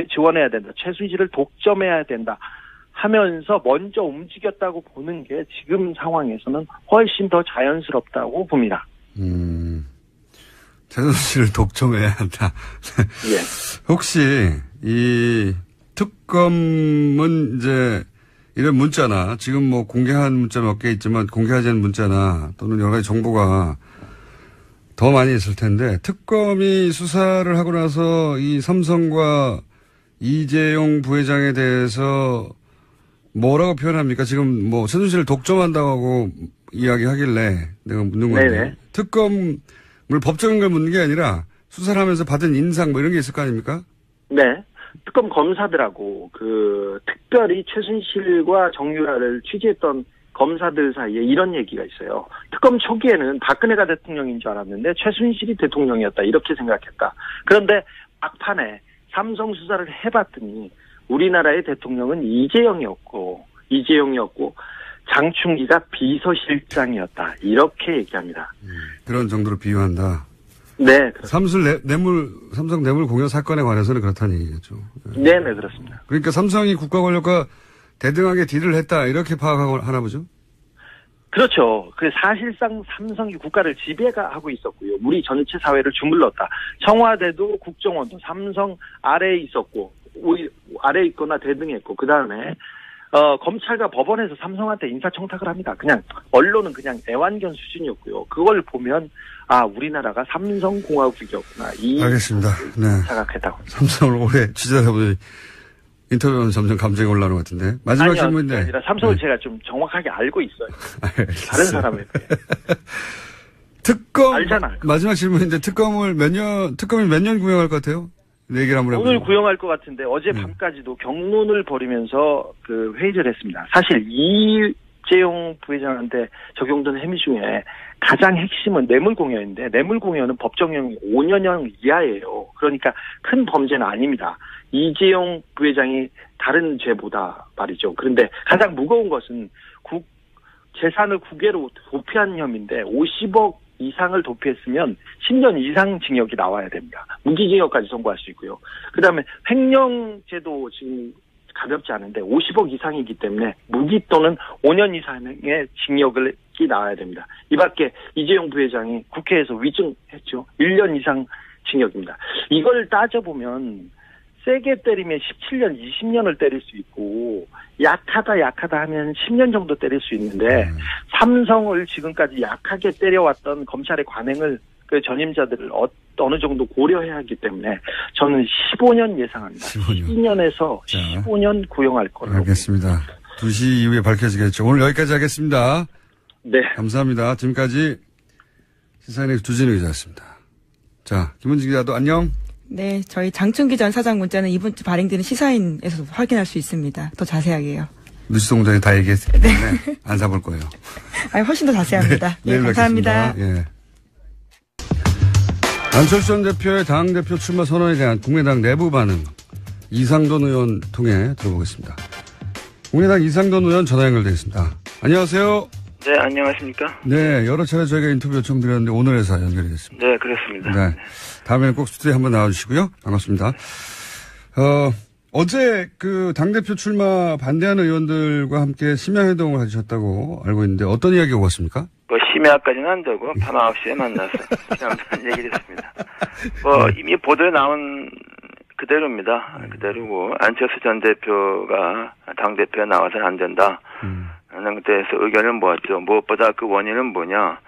지원해야 된다. 최순실을 독점해야 된다. 하면서 먼저 움직였다고 보는 게 지금 상황에서는 훨씬 더 자연스럽다고 봅니다. 최순실을 독점해야 한다. 예. 혹시 이 특검은 이제 이런 문자나 지금 뭐 공개한 문자 몇 개 있지만 공개하지 않은 문자나 또는 여러 가지 정보가 더 많이 있을 텐데 특검이 수사를 하고 나서 이 삼성과 이재용 부회장에 대해서 뭐라고 표현합니까? 지금 뭐 최순실을 독점한다고 이야기하길래 내가 묻는 건데 네네. 특검을 법적인 걸 묻는 게 아니라 수사를 하면서 받은 인상 뭐 이런 게 있을 거 아닙니까? 네. 특검 검사들하고 특별히 최순실과 정유라를 취재했던 검사들 사이에 이런 얘기가 있어요. 특검 초기에는 박근혜가 대통령인 줄 알았는데 최순실이 대통령이었다. 이렇게 생각했다. 그런데 막판에 삼성 수사를 해봤더니 우리나라의 대통령은 이재용이었고 장충기가 비서실장이었다. 이렇게 얘기합니다. 그런 정도로 비유한다. 네. 삼성 뇌물 공여 사건에 관해서는 그렇다는 얘기겠죠. 네, 그렇습니다. 그러니까 삼성이 국가 권력과 대등하게 딜을 했다 이렇게 파악하나 보죠? 그렇죠. 사실상 삼성이 국가를 지배하고 있었고요. 우리 전체 사회를 주물렀다. 청와대도 국정원도 삼성 아래에 있었고 아래에 있거나 대등했고 그다음에 검찰과 법원에서 삼성한테 인사청탁을 합니다. 그냥 언론은 그냥 애완견 수준이었고요. 그걸 보면 우리나라가 삼성공화국이었구나. 알겠습니다. 네. 생각했다고. 삼성을 오래 취재하다 보니 인터뷰는 점점 감정이 올라오는 것 같은데. 마지막 질문인데. 아니라 삼성을 제가 좀 정확하게 알고 있어요. 다른 사람에 비해. 특검. 알잖아요. 마지막 질문인데 특검이 몇 년 구형할 것 같아요? 얘기를 한번 해보죠. 오늘 구형할 것 같은데 어제 밤까지도 경론을 벌이면서 회의를 했습니다. 사실 이재용 부회장한테 적용된 혐의 중에 가장 핵심은 뇌물공여인데 뇌물공여는 법정형이 5년형 이하예요. 그러니까 큰 범죄는 아닙니다. 이재용 부회장이 다른 죄보다 말이죠. 그런데 가장 무거운 것은 재산을 국외로 도피한 혐의인데 50억 이상을 도피했으면 10년 이상 징역이 나와야 됩니다. 무기징역까지 선고할 수 있고요. 그다음에 횡령죄도 지금 가볍지 않은데 50억 이상이기 때문에 무기 또는 5년 이상의 징역이 나와야 됩니다. 이 밖에 이재용 부회장이 국회에서 위증했죠. 1년 이상 징역입니다. 이걸 따져보면 세게 때리면 17년, 20년을 때릴 수 있고 약하다 하면 10년 정도 때릴 수 있는데 삼성을 지금까지 약하게 때려왔던 검찰의 관행을 전임자들을 어느 정도 고려해야 하기 때문에 저는 15년 예상합니다. 12년에서 15년 구형할 거라고. 알겠습니다. 2시 이후에 밝혀지겠죠. 오늘 여기까지 하겠습니다. 네. 감사합니다. 지금까지 시사인의 주진우 기자였습니다. 자, 김은지 기자도 안녕. 네, 저희 장충기 전 사장 문자는 이번 주 발행되는 시사인에서 확인할 수 있습니다. 더 자세하게요. 뉴스공장에 다 얘기했기 때문에 안 사볼 거예요. 훨씬 더 자세합니다. 네, 감사합니다. 예. 안철수 전 대표의 당대표 출마 선언에 대한 국민의당 내부 반응 이상돈 의원 통해 들어보겠습니다. 국민의당 이상돈 의원 전화 연결되어 있습니다. 안녕하세요. 네, 안녕하십니까? 네, 여러 차례 저희가 인터뷰 요청드렸는데 오늘에서 연결이 됐습니다. 네, 그렇습니다. 네. 다음에는 꼭 스튜디오에 한번 나와주시고요. 반갑습니다. 어제 당대표 출마 반대하는 의원들과 함께 심야회동을 하셨다고 알고 있는데 어떤 이야기가 오갔습니까? 심야까지는 안 되고 밤 9시에 만나서 그런 얘기를 했습니다. 이미 보도에 나온 그대로입니다. 그대로고 안철수 전 대표가 당대표에 나와서는 안 된다. 하는 것에 대해서 의견을 모았죠. 무엇보다 그 원인은 뭐냐.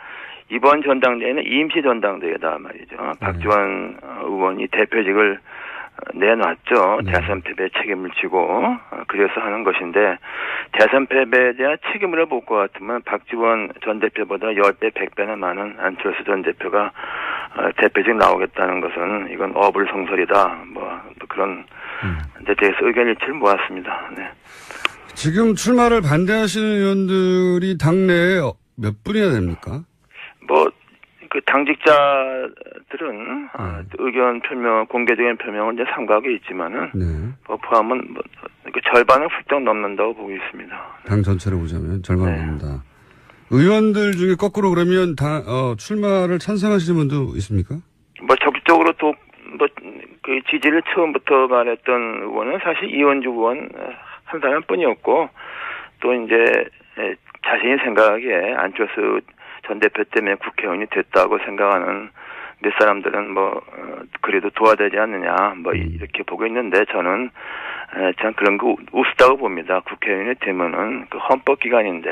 이번 전당대회는 임시 전당대회다 말이죠. 박지원 의원이 대표직을 내놨죠. 네. 대선 패배 책임을 지고 그래서 하는 것인데 대선 패배에 대한 책임을 볼 것 같으면 박지원 전 대표보다 10배, 100배나 많은 안철수 전 대표가 대표직 나오겠다는 것은 이건 어불성설이다. 그런 데 대해서 의견 일치를 모았습니다. 네. 지금 출마를 반대하시는 의원들이 당내에 몇 분이나 됩니까? 그 당직자들은 의견 표명, 공개적인 표명을 이제 삼가하게 있지만은 네. 포함은 절반을 훌쩍 넘는다고 보고 있습니다. 당 전체를 보자면 절반을 넘는다. 의원들 중에 거꾸로 그러면 출마를 찬성하시는 분도 있습니까? 적극적으로 그 지지를 처음부터 말했던 의원은 사실 이원주 의원 한 사람뿐이었고 또 이제 자신이 생각하기에 안철수 전 대표 때문에 국회의원이 됐다고 생각하는 몇 사람들은 그래도 도와야 되지 않느냐, 이렇게 보고 있는데, 저는, 참 그런 거 우습다고 봅니다. 국회의원이 되면은 그 헌법기관인데,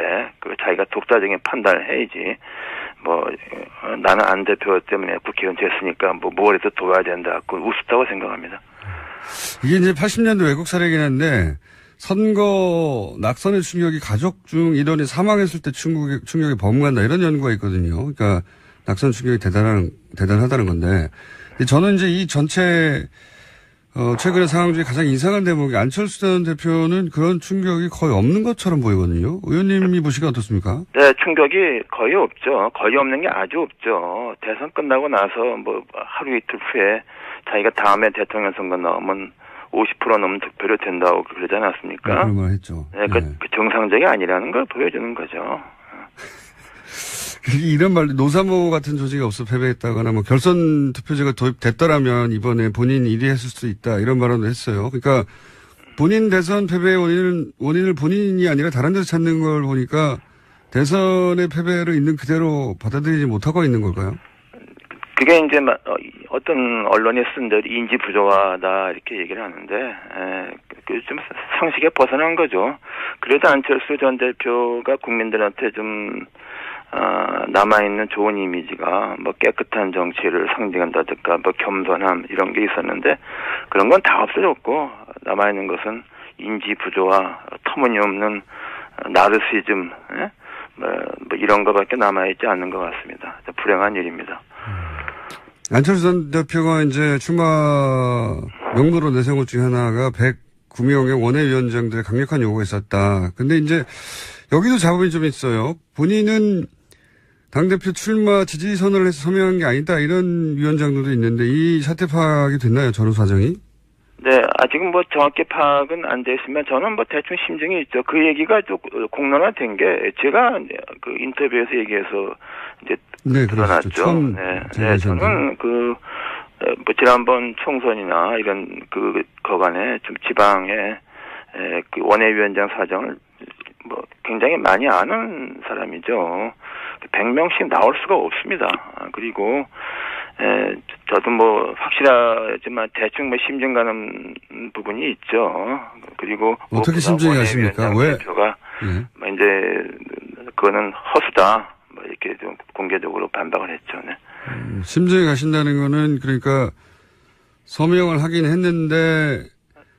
자기가 독자적인 판단을 해야지, 나는 안 대표 때문에 국회의원 됐으니까 뭘 해도 도와야 된다. 그 우습다고 생각합니다. 이게 이제 80년대 외국 사례이긴 한데, 선거 낙선의 충격이 가족 중 일원이 사망했을 때 충격이 범간다 이런 연구가 있거든요. 그러니까 낙선 충격이 대단하다는 건데 저는 이제 이 전체 최근의 상황 중에 가장 이상한 대목이 안철수 전 대표는 그런 충격이 거의 없는 것처럼 보이거든요. 의원님이 보시기에 어떻습니까? 네, 충격이 거의 없죠. 거의 없는 게 아주 없죠. 대선 끝나고 나서 하루 이틀 후에 자기가 다음에 대통령 선거 나오면 50% 넘는 득표를 된다고 그러지 않았습니까? 네, 그런 말 했죠. 네, 그 정상적이 아니라는 걸 보여주는 거죠. 이런 말, 노사모 같은 조직이 없어 패배했다거나 결선 투표제가 도입됐더라면 이번에 본인 1위 했을 수도 있다 이런 발언도 했어요. 그러니까 본인 대선 패배의 원인을 본인이 아니라 다른 데서 찾는 걸 보니까 대선의 패배를 있는 그대로 받아들이지 못하고 있는 걸까요? 그게 이제 어떤 언론이 쓴 대로 인지 부조화다 이렇게 얘기를 하는데 좀 상식에 벗어난 거죠. 그래도 안철수 전 대표가 국민들한테 좀 남아있는 좋은 이미지가 깨끗한 정치를 상징한다든가 겸손함 이런 게 있었는데 그런 건 다 없어졌고 남아있는 것은 인지 부조화, 터무니없는 나르시즘 이런 거밖에 남아있지 않는 것 같습니다. 불행한 일입니다. 안철수 전 대표가 이제 출마 명분으로 내세운 것 중에 하나가 109명의 원외위원장들의 강력한 요구가 있었다. 근데 이제 여기도 잡음이 좀 있어요. 본인은 당대표 출마 지지 선언을 해서 서명한 게 아니다. 이런 위원장들도 있는데 이 사태 파악이 됐나요? 전후 사정이? 네, 아직은 정확히 파악은 안 됐으면 저는 대충 심증이 있죠. 그 얘기가 좀 공론화된 게 제가 그 인터뷰에서 얘기해서 이제 드러났죠. 네, 저는 지난번 총선이나 이런 거간에 좀 지방의 그 원외위원장 사정을 굉장히 많이 아는 사람이죠. 100명씩 나올 수가 없습니다. 그리고 저도 확실하지만 대충 심증 가는 부분이 있죠. 그리고 어떻게 심증이 가십니까? 왜? 대표가 이제 그거는 허수다. 이렇게 좀 공개적으로 반박을 했죠. 네. 심증이 가신다는 거는 그러니까 서명을 하긴 했는데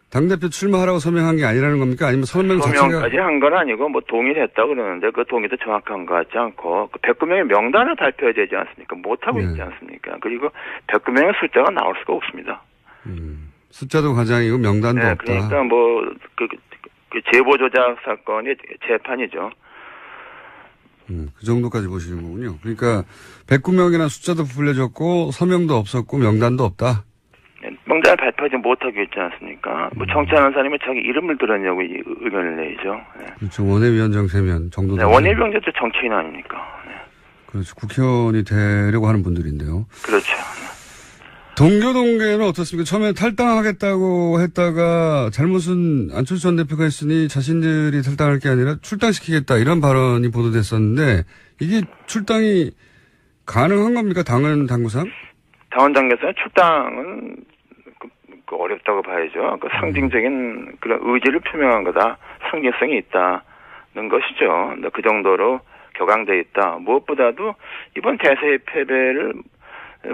당대표 출마하라고 서명한 게 아니라는 겁니까? 아니면 서명까지 한 건 아니고 동의를 했다고 그러는데 그 동의도 정확한 것 같지 않고 109명의 명단을 발표해야 되지 않습니까? 못하고 있지 않습니까? 그리고 109명의 숫자가 나올 수가 없습니다. 숫자도 과장이고 명단도 네, 없다. 그러니까 그 제보 조작 사건이 재판이죠. 그 정도까지 보시는 거군요. 그러니까 109명이나 숫자도 불려졌고 서명도 없었고 명단도 없다. 명단을 발표하지 못하고 있지 않습니까? 정치하는 사람이 자기 이름을 들었냐고 의견을 내죠. 네. 그렇죠. 원외위원장 3명 정도. 네, 원외위원장도 정치인 아닙니까? 네. 그렇죠. 국회의원이 되려고 하는 분들인데요. 그렇죠. 동교동계는 어떻습니까? 처음에 탈당하겠다고 했다가 잘못은 안철수 전 대표가 했으니 자신들이 탈당할 게 아니라 출당시키겠다 이런 발언이 보도됐었는데 이게 출당이 가능한 겁니까? 당구상? 당원 당에서는 출당은 어렵다고 봐야죠. 상징적인 그런 의지를 표명한 거다. 상징성이 있다는 것이죠. 그 정도로 격앙돼 있다. 무엇보다도 이번 대세의 패배를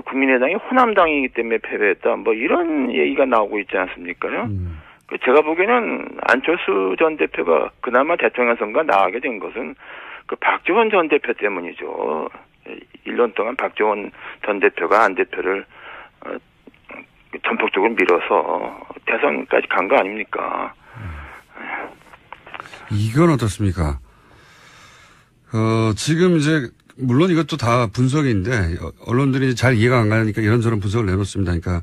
국민의당이 호남당이기 때문에 패배했다. 이런 얘기가 나오고 있지 않습니까요? 제가 보기에는 안철수 전 대표가 그나마 대통령 선거에 나가게 된 것은 박지원 전 대표 때문이죠. 1년 동안 박지원 전 대표가 안 대표를 전폭적으로 밀어서 대선까지 간 거 아닙니까? 이건 어떻습니까? 지금 이제 물론 이것도 다 분석인데 언론들이 잘 이해가 안 가니까 이런저런 분석을 내놓습니다. 그러니까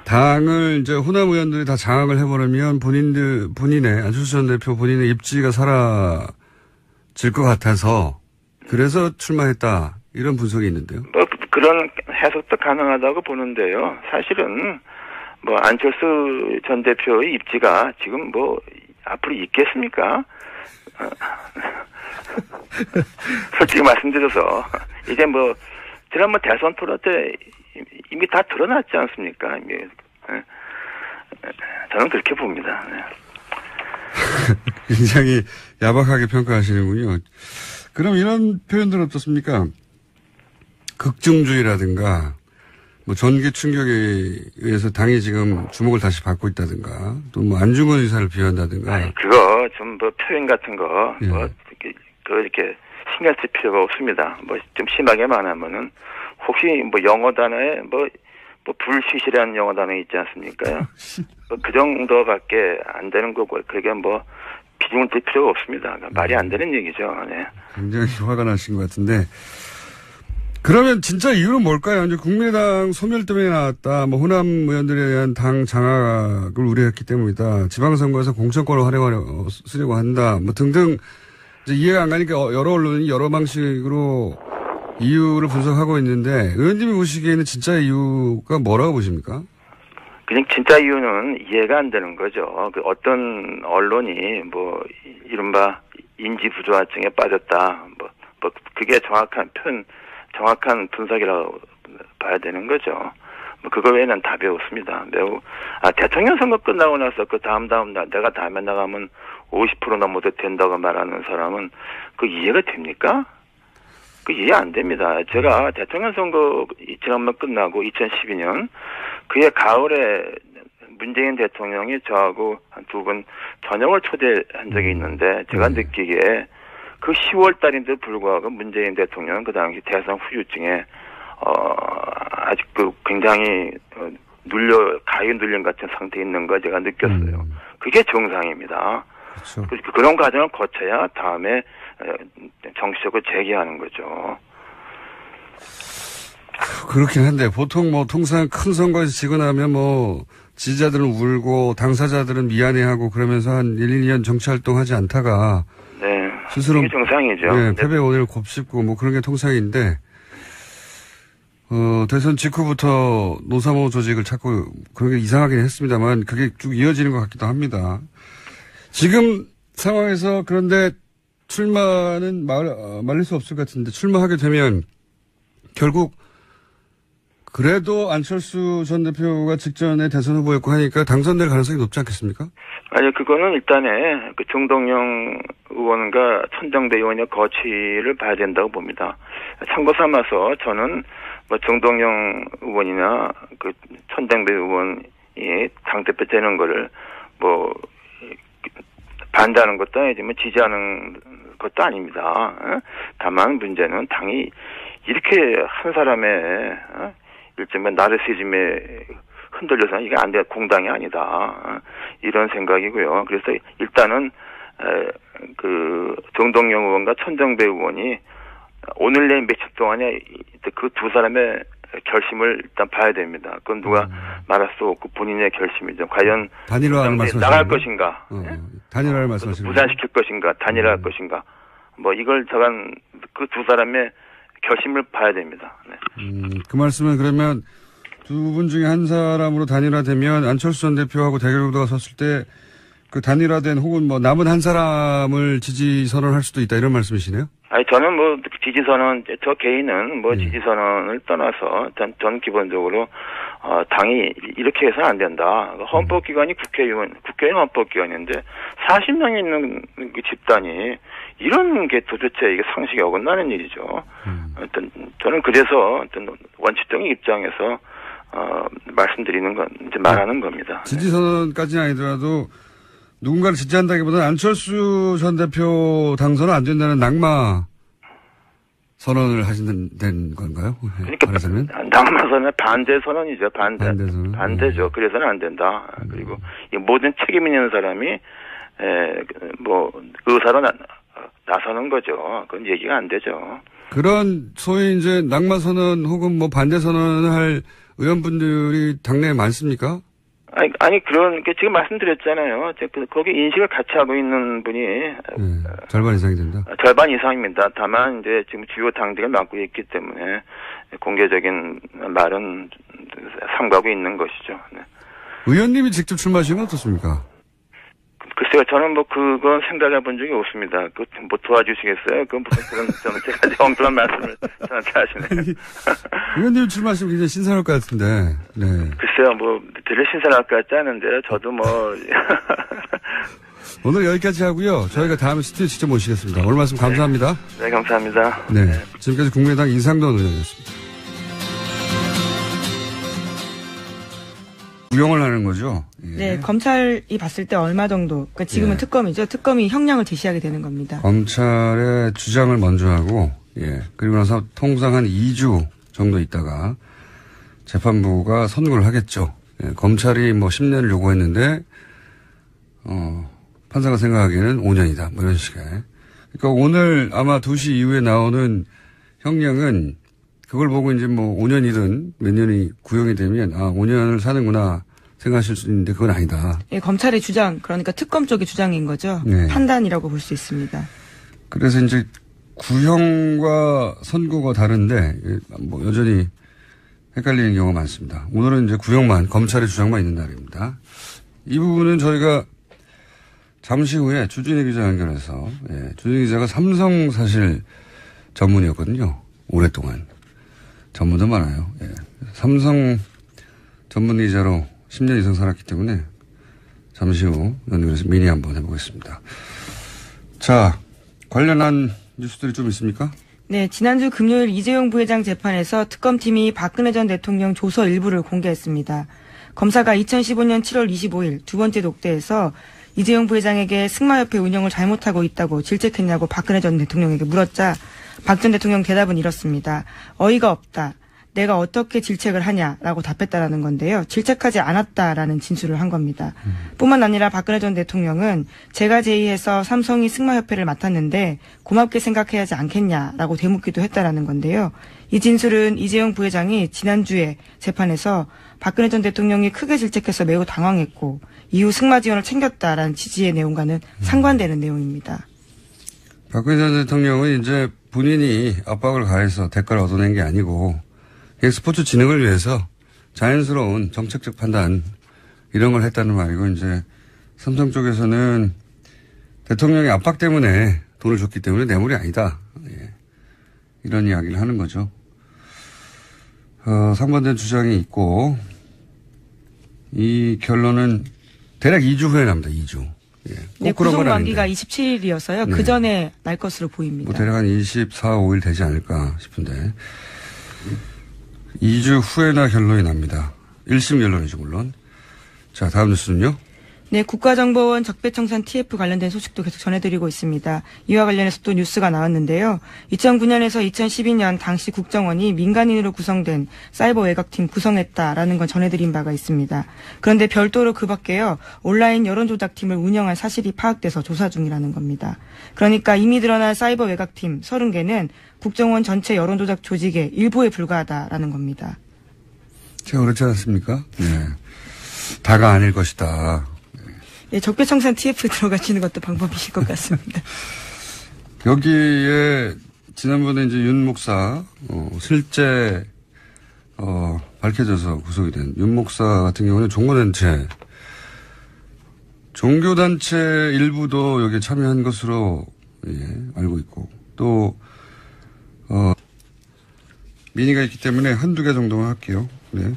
당을 이제 호남 의원들이 다 장악을 해버리면 본인의 안철수 전 대표 본인의 입지가 사라질 것 같아서 그래서 출마했다 이런 분석이 있는데요. 그런 해석도 가능하다고 보는데요. 사실은 안철수 전 대표의 입지가 지금 앞으로 있겠습니까? 솔직히 말씀드려서 이제 지난번 대선 토론 때 이미 다 드러났지 않습니까? 이미. 저는 그렇게 봅니다. 네. 굉장히 야박하게 평가하시는군요. 그럼 이런 표현들은 어떻습니까? 극중주의라든가, 뭐 전기 충격에 의해서 당이 지금 주목을 다시 받고 있다든가, 또 뭐 안중근 의사를 비유한다든가. 아니, 그거 좀 뭐 표현 같은 거, 예. 뭐 이렇게 신경 쓸 필요가 없습니다. 뭐 좀 심하게 말하면은 혹시 뭐 영어 단어에 뭐 불시시라는 영어 단어 있지 않습니까? 그 정도밖에 안 되는 거고 그게 뭐 비중을 들 필요가 없습니다. 그러니까 말이 안 되는 얘기죠. 네. 굉장히 화가 나신 것 같은데. 그러면 진짜 이유는 뭘까요? 이제 국민의당 소멸 때문에 나왔다. 뭐 호남 의원들에 대한 당 장악을 우려했기 때문이다. 지방선거에서 공천권을 쓰려고 한다. 뭐 등등 이제 이해가 안 가니까 여러 언론이 여러 방식으로 이유를 분석하고 있는데 의원님이 보시기에는 진짜 이유가 뭐라고 보십니까? 그냥 진짜 이유는 이해가 안 되는 거죠. 그 어떤 언론이 뭐 이른바 인지 부조화증에 빠졌다. 뭐 그게 정확한 분석이라고 봐야 되는 거죠. 뭐 그거 외에는 답이 없습니다. 대통령 선거 끝나고 나서 그 다음 날 내가 다음에 나가면 50% 넘어도 된다고 말하는 사람은 그 이해가 됩니까? 그 이해 안 됩니다. 제가 대통령 선거 지난번 끝나고 2012년 그해 가을에 문재인 대통령이 저하고 한 2분 저녁을 초대한 적이 있는데 제가 느끼기에 그 10월 달인데도 불구하고 문재인 대통령은 그 당시 대선 후유증에 아직 그 굉장히 가위 눌린 같은 상태에 있는 거 제가 느꼈어요. 그게 정상입니다. 그렇죠. 그런 과정을 거쳐야 다음에 정치적으로 재개하는 거죠. 그렇긴 한데 보통 뭐 통상 큰 선거에서 지고 나면 뭐 지지자들은 울고 당사자들은 미안해하고 그러면서 한 1, 2년 정치활동하지 않다가 네, 스스로 그게 정상이죠. 네, 패배 원인을 곱씹고 뭐 그런 게 통상인데 대선 직후부터 노사모 조직을 찾고 그런 게 이상하긴 했습니다만 그게 쭉 이어지는 것 같기도 합니다. 지금 상황에서 그런데 출마는 말릴 수 없을 것 같은데 출마하게 되면 결국 그래도 안철수 전 대표가 직전에 대선 후보였고 하니까 당선될 가능성이 높지 않겠습니까? 아니, 그거는 일단에 그 정동영 의원과 천정배 의원의 거취를 봐야 된다고 봅니다. 참고 삼아서 저는 뭐 정동영 의원이나 그 천정배 의원이 당대표 되는 거를 뭐 반대하는 것도 아니지만 지지하는 것도 아닙니다. 다만 문제는 당이 이렇게 한 사람의 일종의 나르시즘에 흔들려서 이게 안 돼, 공당이 아니다. 이런 생각이고요. 그래서 일단은 그 정동영 의원과 천정배 의원이 오늘 내일 며칠 동안에 그 두 사람의 결심을 일단 봐야 됩니다. 그건 누가 말할 수 없고 본인의 결심이죠. 과연 단일화를 나갈 것인가, 단일화를 말씀하시는 무산시킬 것인가, 단일화할 것인가, 뭐 이걸 저간 그 두 사람의 결심을 봐야 됩니다. 네. 그 말씀은 그러면 두 분 중에 한 사람으로 단일화되면 안철수 전 대표하고 대결 구도가 섰을 때 그 단일화된 혹은 뭐 남은 한 사람을 지지 선언할 수도 있다 이런 말씀이시네요? 아니 저는 뭐 지지 선언 저 개인은 뭐 지지 선언을 떠나서 전 기본적으로 당이 이렇게 해서는 안 된다. 헌법기관이 국회의원 헌법기관인데 40명이 있는 그 집단이 이런 게 도대체 이게 상식에 어긋나는 일이죠. 저는 그래서 원칙적인 입장에서 말씀드리는 건 이제 말하는 겁니다. 지지 선언까지는 아니더라도 누군가를 지지한다기보다는 안철수 전 대표 당선은 안 된다는 낙마 선언을 하시는 건가요? 그러니까 말하자면? 낙마 선언 반대 선언이죠. 반대죠. 그래서는 안 된다. 그리고 이 모든 책임 있는 사람이 뭐 의사로 나서는 거죠. 그건 얘기가 안 되죠. 그런 소위 이제 낙마 선언 혹은 뭐 반대 선언을 할 의원분들이 당내에 많습니까? 아니 그런 게 지금 말씀드렸잖아요. 거기 인식을 같이 하고 있는 분이 절반 이상이 된다. 절반 이상입니다. 다만 이제 지금 주요 당들을 맡고 있기 때문에 공개적인 말은 삼가고 있는 것이죠. 네. 의원님이 직접 출마하시는 건 어떻습니까? 글쎄 글쎄요, 저는 뭐 그건 생각해 본 적이 없습니다. 그 뭐 도와주시겠어요? 그건 무슨 그런 좀 제가 엉뚱한 말씀을 저한테 하시네요. 의원님 출마하시면 굉장히 신선할 것 같은데. 네. 글쎄요, 뭐 되게 신선할 것 같지 않은데요. 저도 뭐 오늘 여기까지 하고요. 저희가 다음에 스튜디오 직접 모시겠습니다. 오늘 말씀 감사합니다. 네, 감사합니다. 네. 지금까지 국민의당 이상돈 의원이었습니다. 구형을 하는 거죠? 예. 네, 검찰이 봤을 때 얼마 정도, 그러니까 지금은 예. 특검이죠. 특검이 형량을 제시하게 되는 겁니다. 검찰의 주장을 먼저 하고, 예. 그리고 나서 통상 한 2주 정도 있다가 재판부가 선고를 하겠죠. 예. 검찰이 뭐 10년을 요구했는데, 판사가 생각하기에는 5년이다. 뭐 이런 식의. 그러니까 오늘 아마 2시 이후에 나오는 형량은 그걸 보고 이제 뭐 5년이든 몇 년이 구형이 되면 5년을 사는구나 생각하실 수 있는데 그건 아니다. 예, 검찰의 주장, 그러니까 특검 쪽의 주장인 거죠. 네. 판단이라고 볼 수 있습니다. 그래서 이제 구형과 선고가 다른데 뭐 여전히 헷갈리는 경우가 많습니다. 오늘은 이제 구형만, 검찰의 주장만 있는 날입니다. 이 부분은 저희가 잠시 후에 주진희 기자 연결해서, 예, 주진희 기자가 삼성 사실 전문이었거든요. 오랫동안. 전문도 많아요. 예. 삼성 전문 기자로 10년 이상 살았기 때문에 잠시 후 연결해서 미니 한번 해보겠습니다. 자, 관련한 뉴스들이 좀 있습니까? 네, 지난주 금요일 이재용 부회장 재판에서 특검팀이 박근혜 전 대통령 조서 일부를 공개했습니다. 검사가 2015년 7월 25일 두 번째 독대에서 이재용 부회장에게 승마협회 운영을 잘못하고 있다고 질책했냐고 박근혜 전 대통령에게 물었자 박 전 대통령 대답은 이렇습니다. 어이가 없다. 내가 어떻게 질책을 하냐라고 답했다라는 건데요. 질책하지 않았다라는 진술을 한 겁니다. 뿐만 아니라 박근혜 전 대통령은 제가 제의해서 삼성이 승마협회를 맡았는데 고맙게 생각해야 하지 않겠냐라고 되묻기도 했다라는 건데요. 이 진술은 이재용 부회장이 지난주에 재판에서 박근혜 전 대통령이 크게 질책해서 매우 당황했고 이후 승마 지원을 챙겼다라는 취지의 내용과는 상관되는 내용입니다. 박근혜 전 대통령은 이제 본인이 압박을 가해서 대가를 얻어낸 게 아니고 스포츠 진흥을 위해서 자연스러운 정책적 판단 이런 걸 했다는 말이고 이제 삼성 쪽에서는 대통령의 압박 때문에 돈을 줬기 때문에 뇌물이 아니다. 예. 이런 이야기를 하는 거죠. 상반된 주장이 있고 이 결론은 대략 2주 후에 납니다. 2주. 예. 네, 구속 만기가 27일이어서요. 네. 그 전에 날 것으로 보입니다. 뭐 대략 한 24, 5일 되지 않을까 싶은데 2주 후에나 결론이 납니다. 1심 결론이죠, 물론. 자, 다음 뉴스는요. 네, 국가정보원 적폐청산 TF 관련된 소식도 계속 전해드리고 있습니다. 이와 관련해서 또 뉴스가 나왔는데요. 2009년에서 2012년 당시 국정원이 민간인으로 구성된 사이버 외곽팀 구성했다라는 건 전해드린 바가 있습니다. 그런데 별도로 그 밖에요. 온라인 여론조작팀을 운영한 사실이 파악돼서 조사 중이라는 겁니다. 그러니까 이미 드러난 사이버 외곽팀 30개는 국정원 전체 여론조작 조직의 일부에 불과하다라는 겁니다. 제가 그렇지 않습니까? 네. 다가 아닐 것이다. 네, 적폐청산 TF 들어가시는 것도 방법이실 것 같습니다. 여기에 지난번에 이제 윤 목사 실제 밝혀져서 구속이 된 윤 목사 같은 경우는 종교단체 일부도 여기에 참여한 것으로 알고 있고 또 민의가 있기 때문에 한두 개 정도만 할게요. 네.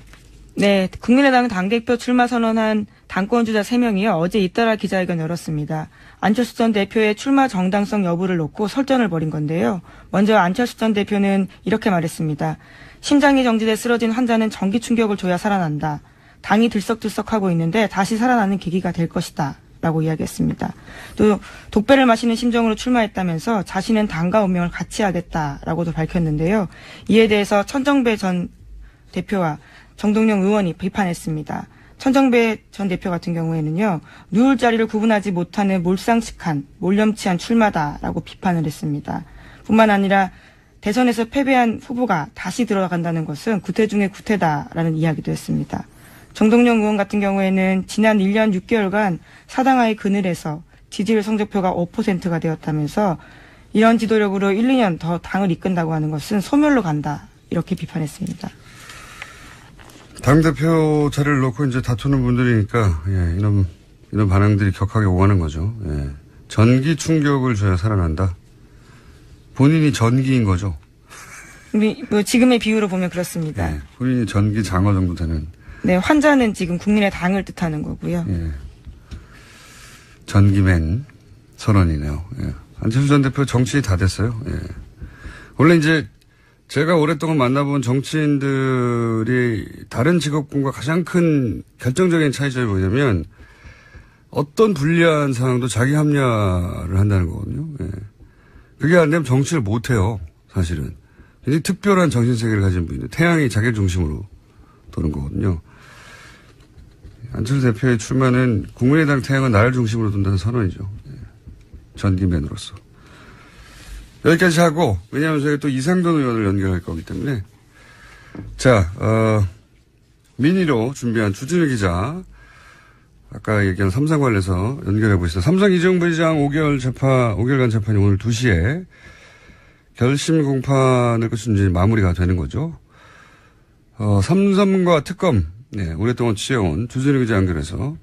네, 국민의당 당대표 출마 선언한 당권주자 3명이요. 어제 잇따라 기자회견 열었습니다. 안철수 전 대표의 출마 정당성 여부를 놓고 설전을 벌인 건데요. 먼저 안철수 전 대표는 이렇게 말했습니다. 심장이 정지돼 쓰러진 환자는 전기 충격을 줘야 살아난다. 당이 들썩들썩하고 있는데 다시 살아나는 계기가 될 것이다. 라고 이야기했습니다. 또 독배를 마시는 심정으로 출마했다면서 자신은 당과 운명을 같이 하겠다라고도 밝혔는데요. 이에 대해서 천정배 전 대표와 정동영 의원이 비판했습니다. 천정배 전 대표 같은 경우에는요. 누울 자리를 구분하지 못하는 몰상식한 몰염치한 출마다라고 비판을 했습니다. 뿐만 아니라 대선에서 패배한 후보가 다시 들어간다는 것은 구태 중의 구태다라는 이야기도 했습니다. 정동영 의원 같은 경우에는 지난 1년 6개월간 사당하의 그늘에서 지지율 성적표가 5%가 되었다면서 이런 지도력으로 1, 2년 더 당을 이끈다고 하는 것은 소멸로 간다. 이렇게 비판했습니다. 당대표 자리를 놓고 이제 다투는 분들이니까, 예, 이놈 이런 반응들이 격하게 오가는 거죠. 예. 전기 충격을 줘야 살아난다. 본인이 전기인 거죠. 뭐 지금의 비유로 보면 그렇습니다. 예. 본인이 전기 장어 정도 되는. 네, 환자는 지금 국민의 당을 뜻하는 거고요. 예. 전기맨 선언이네요. 예. 안철수 전 대표 정치인이 다 됐어요. 예. 원래 이제 제가 오랫동안 만나본 정치인들이 다른 직업군과 가장 큰 결정적인 차이점이 뭐냐면 어떤 불리한 상황도 자기 합리화를 한다는 거거든요. 예. 그게 안 되면 정치를 못 해요. 사실은. 굉장히 특별한 정신세계를 가진 분인데 태양이 자기 중심으로 도는 거거든요. 안철수 대표의 출마는 국민의당 태양은 나를 중심으로 둔다는 선언이죠. 예. 전기맨으로서. 여기까지 하고, 왜냐하면 저희가 또 이상돈 의원을 연결할 거기 때문에. 자, 미니로 준비한 주진우 기자. 아까 얘기한 삼성 관련해서 연결해 보시죠. 삼성 이재용 부회장 5개월간 재판이 오늘 2시에 결심 공판을 끝은 이제 마무리가 되는 거죠. 삼성과 특검, 네, 오랫동안 취해온 주진우 기자 연결해서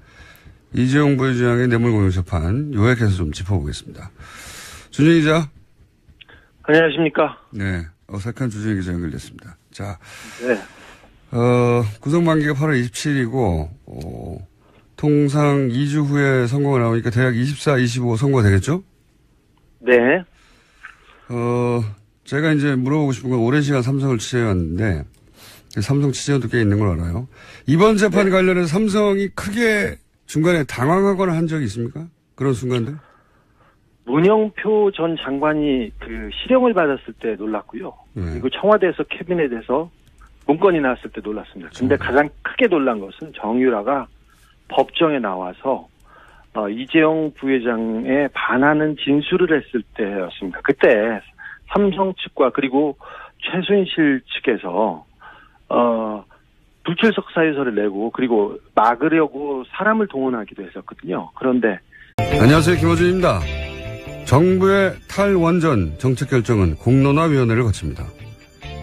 이재용 부회장의 뇌물공여 재판 요약해서 좀 짚어보겠습니다. 주진우 기자. 안녕하십니까. 네, 어색한 주진우 기자 연결됐습니다. 자, 네. 구속만기가 8월 27일이고, 통상 2주 후에 선고가 나오니까 대략 24, 25 선고가 되겠죠? 네. 제가 이제 물어보고 싶은 건 오랜 시간 삼성을 취재해왔는데, 삼성 취재원도 꽤 있는 걸 알아요. 이번 재판 관련해서 삼성이 크게 중간에 당황하거나 한 적이 있습니까? 그런 순간들? 문영표 전 장관이 그 실형을 받았을 때 놀랐고요. 그리고 청와대에서 캐비넷에서 문건이 나왔을 때 놀랐습니다. 근데 가장 크게 놀란 것은 정유라가 법정에 나와서 이재용 부회장에 반하는 진술을 했을 때였습니다. 그때 삼성 측과 그리고 최순실 측에서 불출석 사유서를 내고 그리고 막으려고 사람을 동원하기도 했었거든요. 그런데 안녕하세요, 김어준입니다. 정부의 탈원전 정책 결정은 공론화위원회를 거칩니다.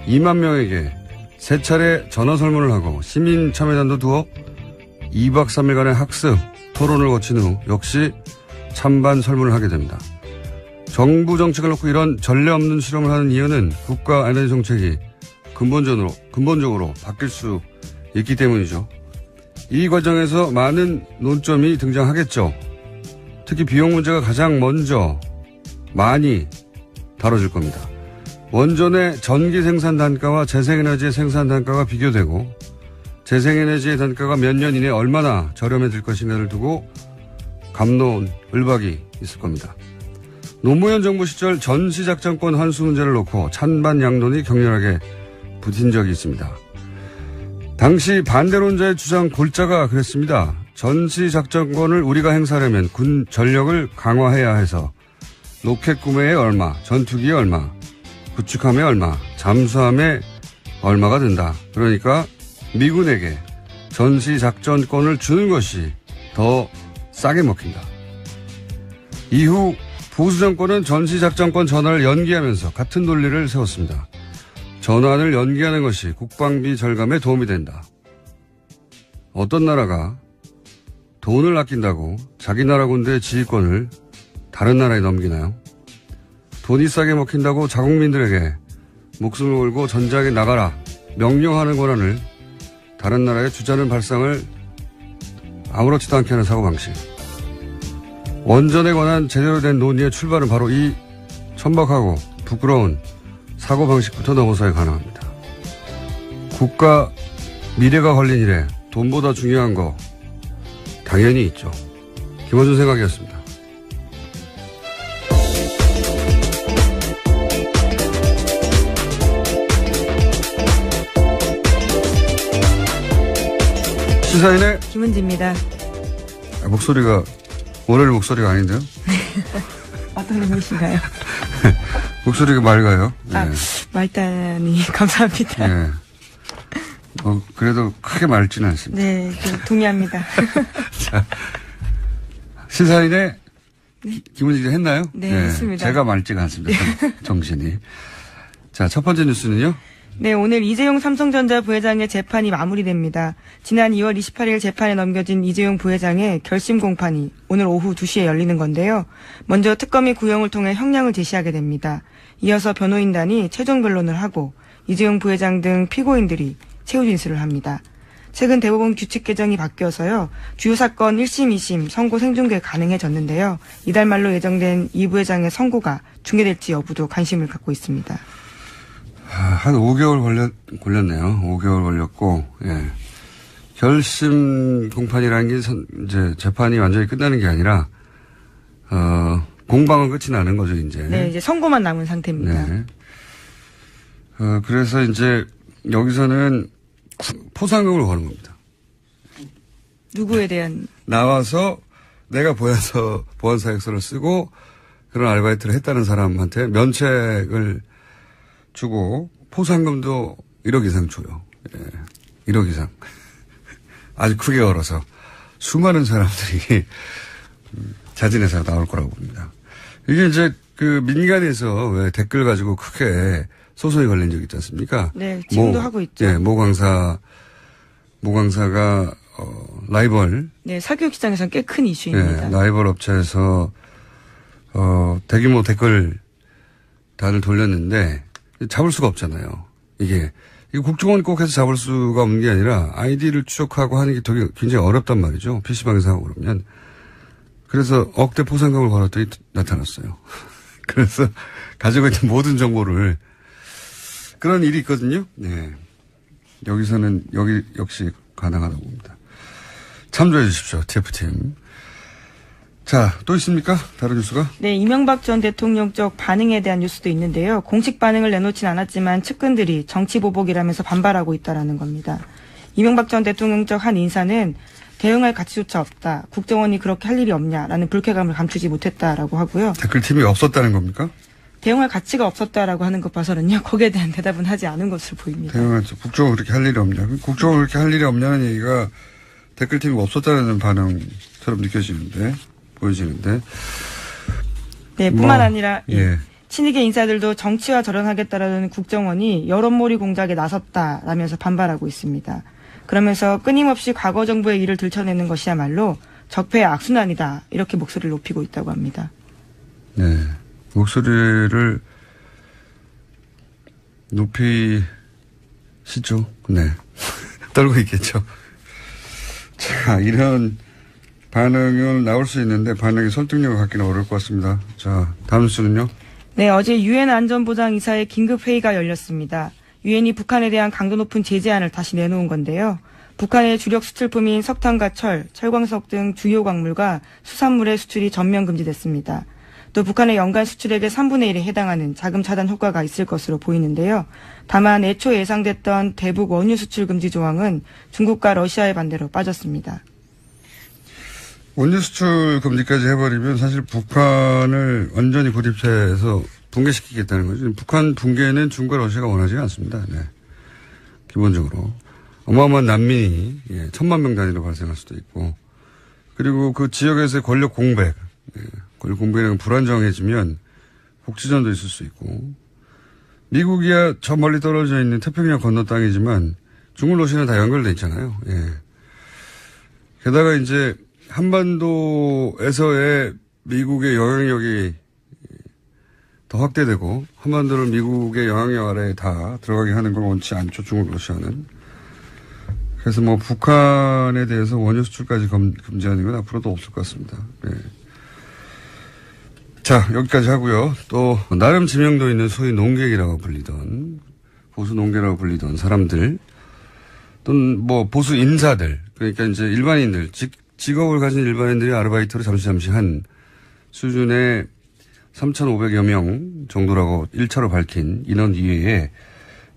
2만 명에게 3차례 전화 설문을 하고 시민 참여단도 두어 2박 3일간의 학습, 토론을 거친 후 역시 찬반 설문을 하게 됩니다. 정부 정책을 놓고 이런 전례 없는 실험을 하는 이유는 국가 에너지 정책이 근본적으로 바뀔 수 있기 때문이죠. 이 과정에서 많은 논점이 등장하겠죠. 특히 비용 문제가 가장 먼저 많이 다뤄질 겁니다. 원전의 전기 생산 단가와 재생에너지의 생산 단가가 비교되고 재생에너지의 단가가 몇 년 이내에 얼마나 저렴해질 것인가를 두고 갑론을박이 있을 겁니다. 노무현 정부 시절 전시작전권 환수 문제를 놓고 찬반 양론이 격렬하게 붙은 적이 있습니다. 당시 반대론자의 주장 골자가 그랬습니다. 전시작전권을 우리가 행사하려면 군 전력을 강화해야 해서 로켓 구매에 얼마, 전투기에 얼마, 구축함에 얼마, 잠수함에 얼마가 든다. 그러니까 미군에게 전시작전권을 주는 것이 더 싸게 먹힌다. 이후 보수정권은 전시작전권 전환을 연기하면서 같은 논리를 세웠습니다. 전환을 연기하는 것이 국방비 절감에 도움이 된다. 어떤 나라가 돈을 아낀다고 자기 나라 군대의 지휘권을 다른 나라에 넘기나요? 돈이 싸게 먹힌다고 자국민들에게 목숨을 걸고 전장에 나가라 명령하는 권한을 다른 나라에 주자는 발상을 아무렇지도 않게 하는 사고방식. 원전에 관한 제대로 된 논의의 출발은 바로 이 천박하고 부끄러운 사고방식부터 넘어서야 가능합니다. 국가 미래가 걸린 일에 돈보다 중요한 거 당연히 있죠. 김어준 생각이었습니다. 시사인의 김은지입니다. 목소리가 월요일 목소리가 아닌데요? 어떤 의미신가요? 목소리가 맑아요. 아, 맑다니 감사합니다. 네. 그래도 크게 맑지는 않습니다. 네, 동의합니다. 자, 시사인의 김은지 기자 했나요? 네, 했습니다. 제가 맑지가 않습니다. 정신이. 자, 첫 번째 뉴스는요? 네, 오늘 이재용 삼성전자 부회장의 재판이 마무리됩니다. 지난 2월 28일 재판에 넘겨진 이재용 부회장의 결심 공판이 오늘 오후 2시에 열리는 건데요. 먼저 특검이 구형을 통해 형량을 제시하게 됩니다. 이어서 변호인단이 최종 변론을 하고 이재용 부회장 등 피고인들이 최후 진술을 합니다. 최근 대법원 규칙 개정이 바뀌어서요. 주요 사건 1심, 2심 선고 생중계 가능해졌는데요. 이달 말로 예정된 이 부회장의 선고가 중계될지 여부도 관심을 갖고 있습니다. 한 5개월 걸렸네요. 5개월 걸렸고, 예. 결심 공판이라는 게 이제 재판이 완전히 끝나는 게 아니라, 공방은 끝이 나는 거죠, 이제. 네, 이제 선고만 남은 상태입니다. 네. 그래서 이제 여기서는 포상금을 거는 겁니다. 누구에 대한? 나와서 내가 보안사역서를 쓰고 그런 아르바이트를 했다는 사람한테 면책을 주고 포상금도 1억 이상 줘요. 예. 1억 이상. 아주 크게 걸어서 수많은 사람들이 자진해서 나올 거라고 봅니다. 이게 이제 그 민간에서 왜 댓글 가지고 크게 소송이 걸린 적 있지 않습니까? 네, 지금도 하고 있죠. 예, 모 강사가 라이벌. 네, 사교육 시장에서는 꽤 큰 이슈입니다. 네, 라이벌 업체에서 대규모 댓글 단을 돌렸는데 잡을 수가 없잖아요. 이게 국정원이 꼭 해서 잡을 수가 없는 게 아니라 아이디를 추적하고 하는 게 되게 굉장히 어렵단 말이죠. PC방에서 하고 그러면. 그래서 억대 포상금을 걸었더니 나타났어요. 그래서 가지고 있는 모든 정보를 그런 일이 있거든요. 네. 여기서는 여기 역시 가능하다고 봅니다. 참조해 주십시오. TF팀. 자, 또 있습니까? 다른 뉴스가? 네, 이명박 전 대통령 쪽 반응에 대한 뉴스도 있는데요. 공식 반응을 내놓진 않았지만 측근들이 정치보복이라면서 반발하고 있다라는 겁니다. 이명박 전 대통령 쪽 한 인사는 대응할 가치조차 없다. 국정원이 그렇게 할 일이 없냐라는 불쾌감을 감추지 못했다라고 하고요. 댓글팀이 없었다는 겁니까? 대응할 가치가 없었다라고 하는 것 봐서는요. 거기에 대한 대답은 하지 않은 것으로 보입니다. 국정원 그렇게 할 일이 없냐. 국정원 그렇게 할 일이 없냐는 얘기가 댓글팀이 없었다는 반응처럼 보여지는데. 네, 뿐만 아니라 예. 친이계 인사들도 정치와 절연하겠다라는 국정원이 여론몰이 공작에 나섰다라면서 반발하고 있습니다. 그러면서 끊임없이 과거 정부의 일을 들춰내는 것이야말로 적폐의 악순환이다. 이렇게 목소리를 높이고 있다고 합니다. 네. 목소리를 높이시죠. 네. 떨고 있겠죠. 자, 이런 반응은 나올 수 있는데 반응이 설득력을 갖기는 어려울 것 같습니다. 자, 다음 뉴스는요? 네, 어제 유엔 안전보장이사의 긴급회의가 열렸습니다. 유엔이 북한에 대한 강도 높은 제재안을 다시 내놓은 건데요. 북한의 주력 수출품인 석탄과 철, 철광석 등 주요 광물과 수산물의 수출이 전면 금지됐습니다. 또 북한의 연간 수출액의 3분의 1에 해당하는 자금 차단 효과가 있을 것으로 보이는데요. 다만 애초 예상됐던 대북 원유 수출 금지 조항은 중국과 러시아의 반대로 빠졌습니다. 원유 수출 금지까지 해버리면 사실 북한을 완전히 고립해서 붕괴시키겠다는 거죠. 북한 붕괴는 중국과 러시아가 원하지 않습니다. 네. 기본적으로. 어마어마한 난민이 1,000만 명 단위로 발생할 수도 있고 그리고 그 지역에서의 권력 공백 권력 공백이 불안정해지면 복지전도 있을 수 있고 미국이야 저 멀리 떨어져 있는 태평양 건너 땅이지만 중국 러시아는 다 연결돼 있잖아요. 예. 게다가 이제 한반도에서의 미국의 영향력이 더 확대되고 한반도를 미국의 영향력 아래에 다 들어가게 하는 걸 원치 않죠. 중국 러시아는. 그래서 뭐 북한에 대해서 원유 수출까지 금지하는 건 앞으로도 없을 것 같습니다. 네. 자, 여기까지 하고요. 또 나름 지명도 있는 소위 농객이라고 불리던 보수 농객이라고 불리던 사람들 또는 뭐 보수 인사들 그러니까 이제 일반인들 직업을 가진 일반인들이 아르바이트로 잠시 한 수준의 3,500여 명 정도라고 1차로 밝힌 인원 이외에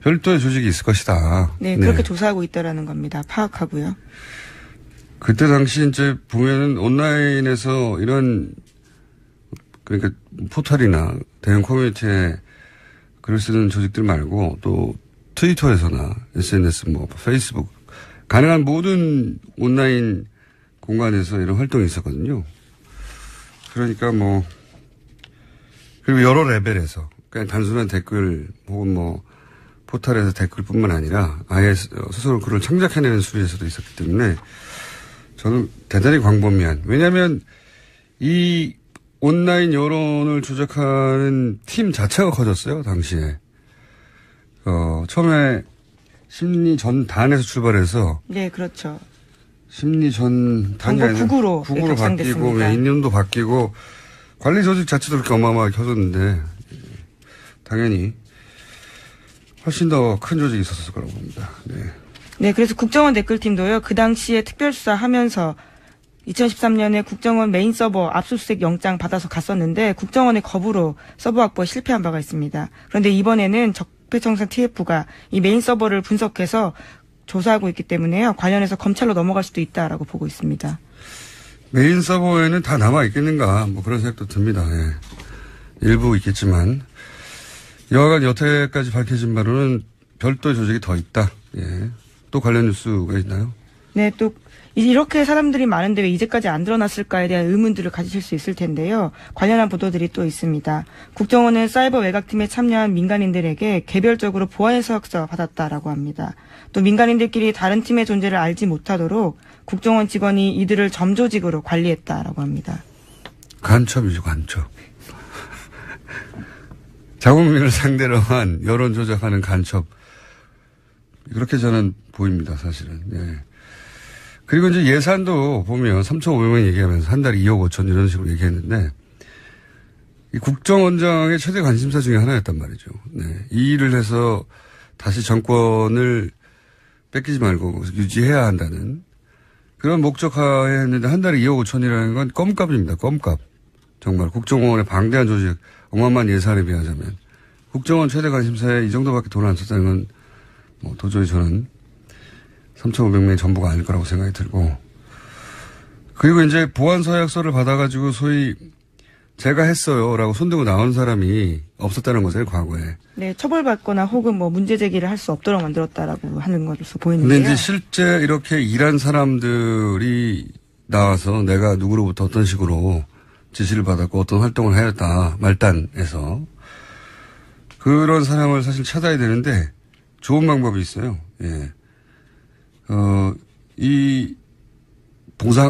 별도의 조직이 있을 것이다. 네, 그렇게 조사하고 있다라는 겁니다. 파악하고요. 그때 당시 이제 보면은 온라인에서 이런 그러니까 포털이나 대형 커뮤니티에 글을 쓰는 조직들 말고 또 트위터에서나 SNS 뭐 페이스북 가능한 모든 온라인 공간에서 이런 활동이 있었거든요. 그러니까 뭐 그리고 여러 레벨에서 그냥 단순한 댓글 혹은 뭐 포털에서 댓글뿐만 아니라 아예 스스로 글을 창작해내는 수리에서도 있었기 때문에 저는 대단히 광범위한. 왜냐하면 이 온라인 여론을 조작하는 팀 자체가 커졌어요. 당시에. 처음에 심리 전단에서 출발해서. 네, 그렇죠. 심리 전단이 아니라 국으로 바뀌고 이름도 바뀌고 관리 조직 자체도 그렇게 어마어마하게 커졌는데 당연히 훨씬 더 큰 조직이 있었을 거라고 봅니다. 네. 네, 그래서 국정원 댓글팀도요. 그 당시에 특별수사하면서 2013년에 국정원 메인 서버 압수수색 영장 받아서 갔었는데 국정원의 거부로 서버 확보에 실패한 바가 있습니다. 그런데 이번에는 적폐청산 TF가 이 메인 서버를 분석해서 조사하고 있기 때문에요. 관련해서 검찰로 넘어갈 수도 있다라고 보고 있습니다. 메인 서버에는 다 남아있겠는가 뭐 그런 생각도 듭니다. 예. 일부 있겠지만 여하간 여태까지 밝혀진 바로는 별도의 조직이 더 있다. 예. 또 관련 뉴스가 있나요? 네, 또 이렇게 사람들이 많은데 왜 이제까지 안 드러났을까에 대한 의문들을 가지실 수 있을 텐데요. 관련한 보도들이 또 있습니다. 국정원은 사이버 외곽팀에 참여한 민간인들에게 개별적으로 보안 서약서 받았다라고 합니다. 또 민간인들끼리 다른 팀의 존재를 알지 못하도록 국정원 직원이 이들을 점조직으로 관리했다라고 합니다. 간첩이죠, 간첩. 자국민을 상대로 한 여론 조작하는 간첩. 그렇게 저는 보입니다, 사실은. 예. 그리고 이제 예산도 보면 3,500만 얘기하면서 한 달에 2억 5천 이런 식으로 얘기했는데 이 국정원장의 최대 관심사 중에 하나였단 말이죠. 네. 이 일을 해서 다시 정권을 뺏기지 말고 유지해야 한다는 그런 목적하에 했는데 한 달에 2억 5천이라는 건 껌값입니다. 껌값. 정말 국정원의 방대한 조직 어마어마한 예산에 비하자면 국정원 최대 관심사에 이 정도밖에 돈을 안 썼다는 건 뭐 도저히 저는 3,500명이 전부가 아닐 거라고 생각이 들고 그리고 이제 보안 서약서를 받아가지고 소위 제가 했어요라고 손들고 나온 사람이 없었다는 거죠, 과거에. 네, 처벌받거나 혹은 뭐 문제 제기를 할 수 없도록 만들었다라고 하는 것으로 보이는데요. 근데 이제 실제 이렇게 일한 사람들이 나와서 내가 누구로부터 어떤 식으로 지시를 받았고 어떤 활동을 하였다 말단에서 그런 사람을 사실 찾아야 되는데 좋은 방법이 있어요. 예. 이 보상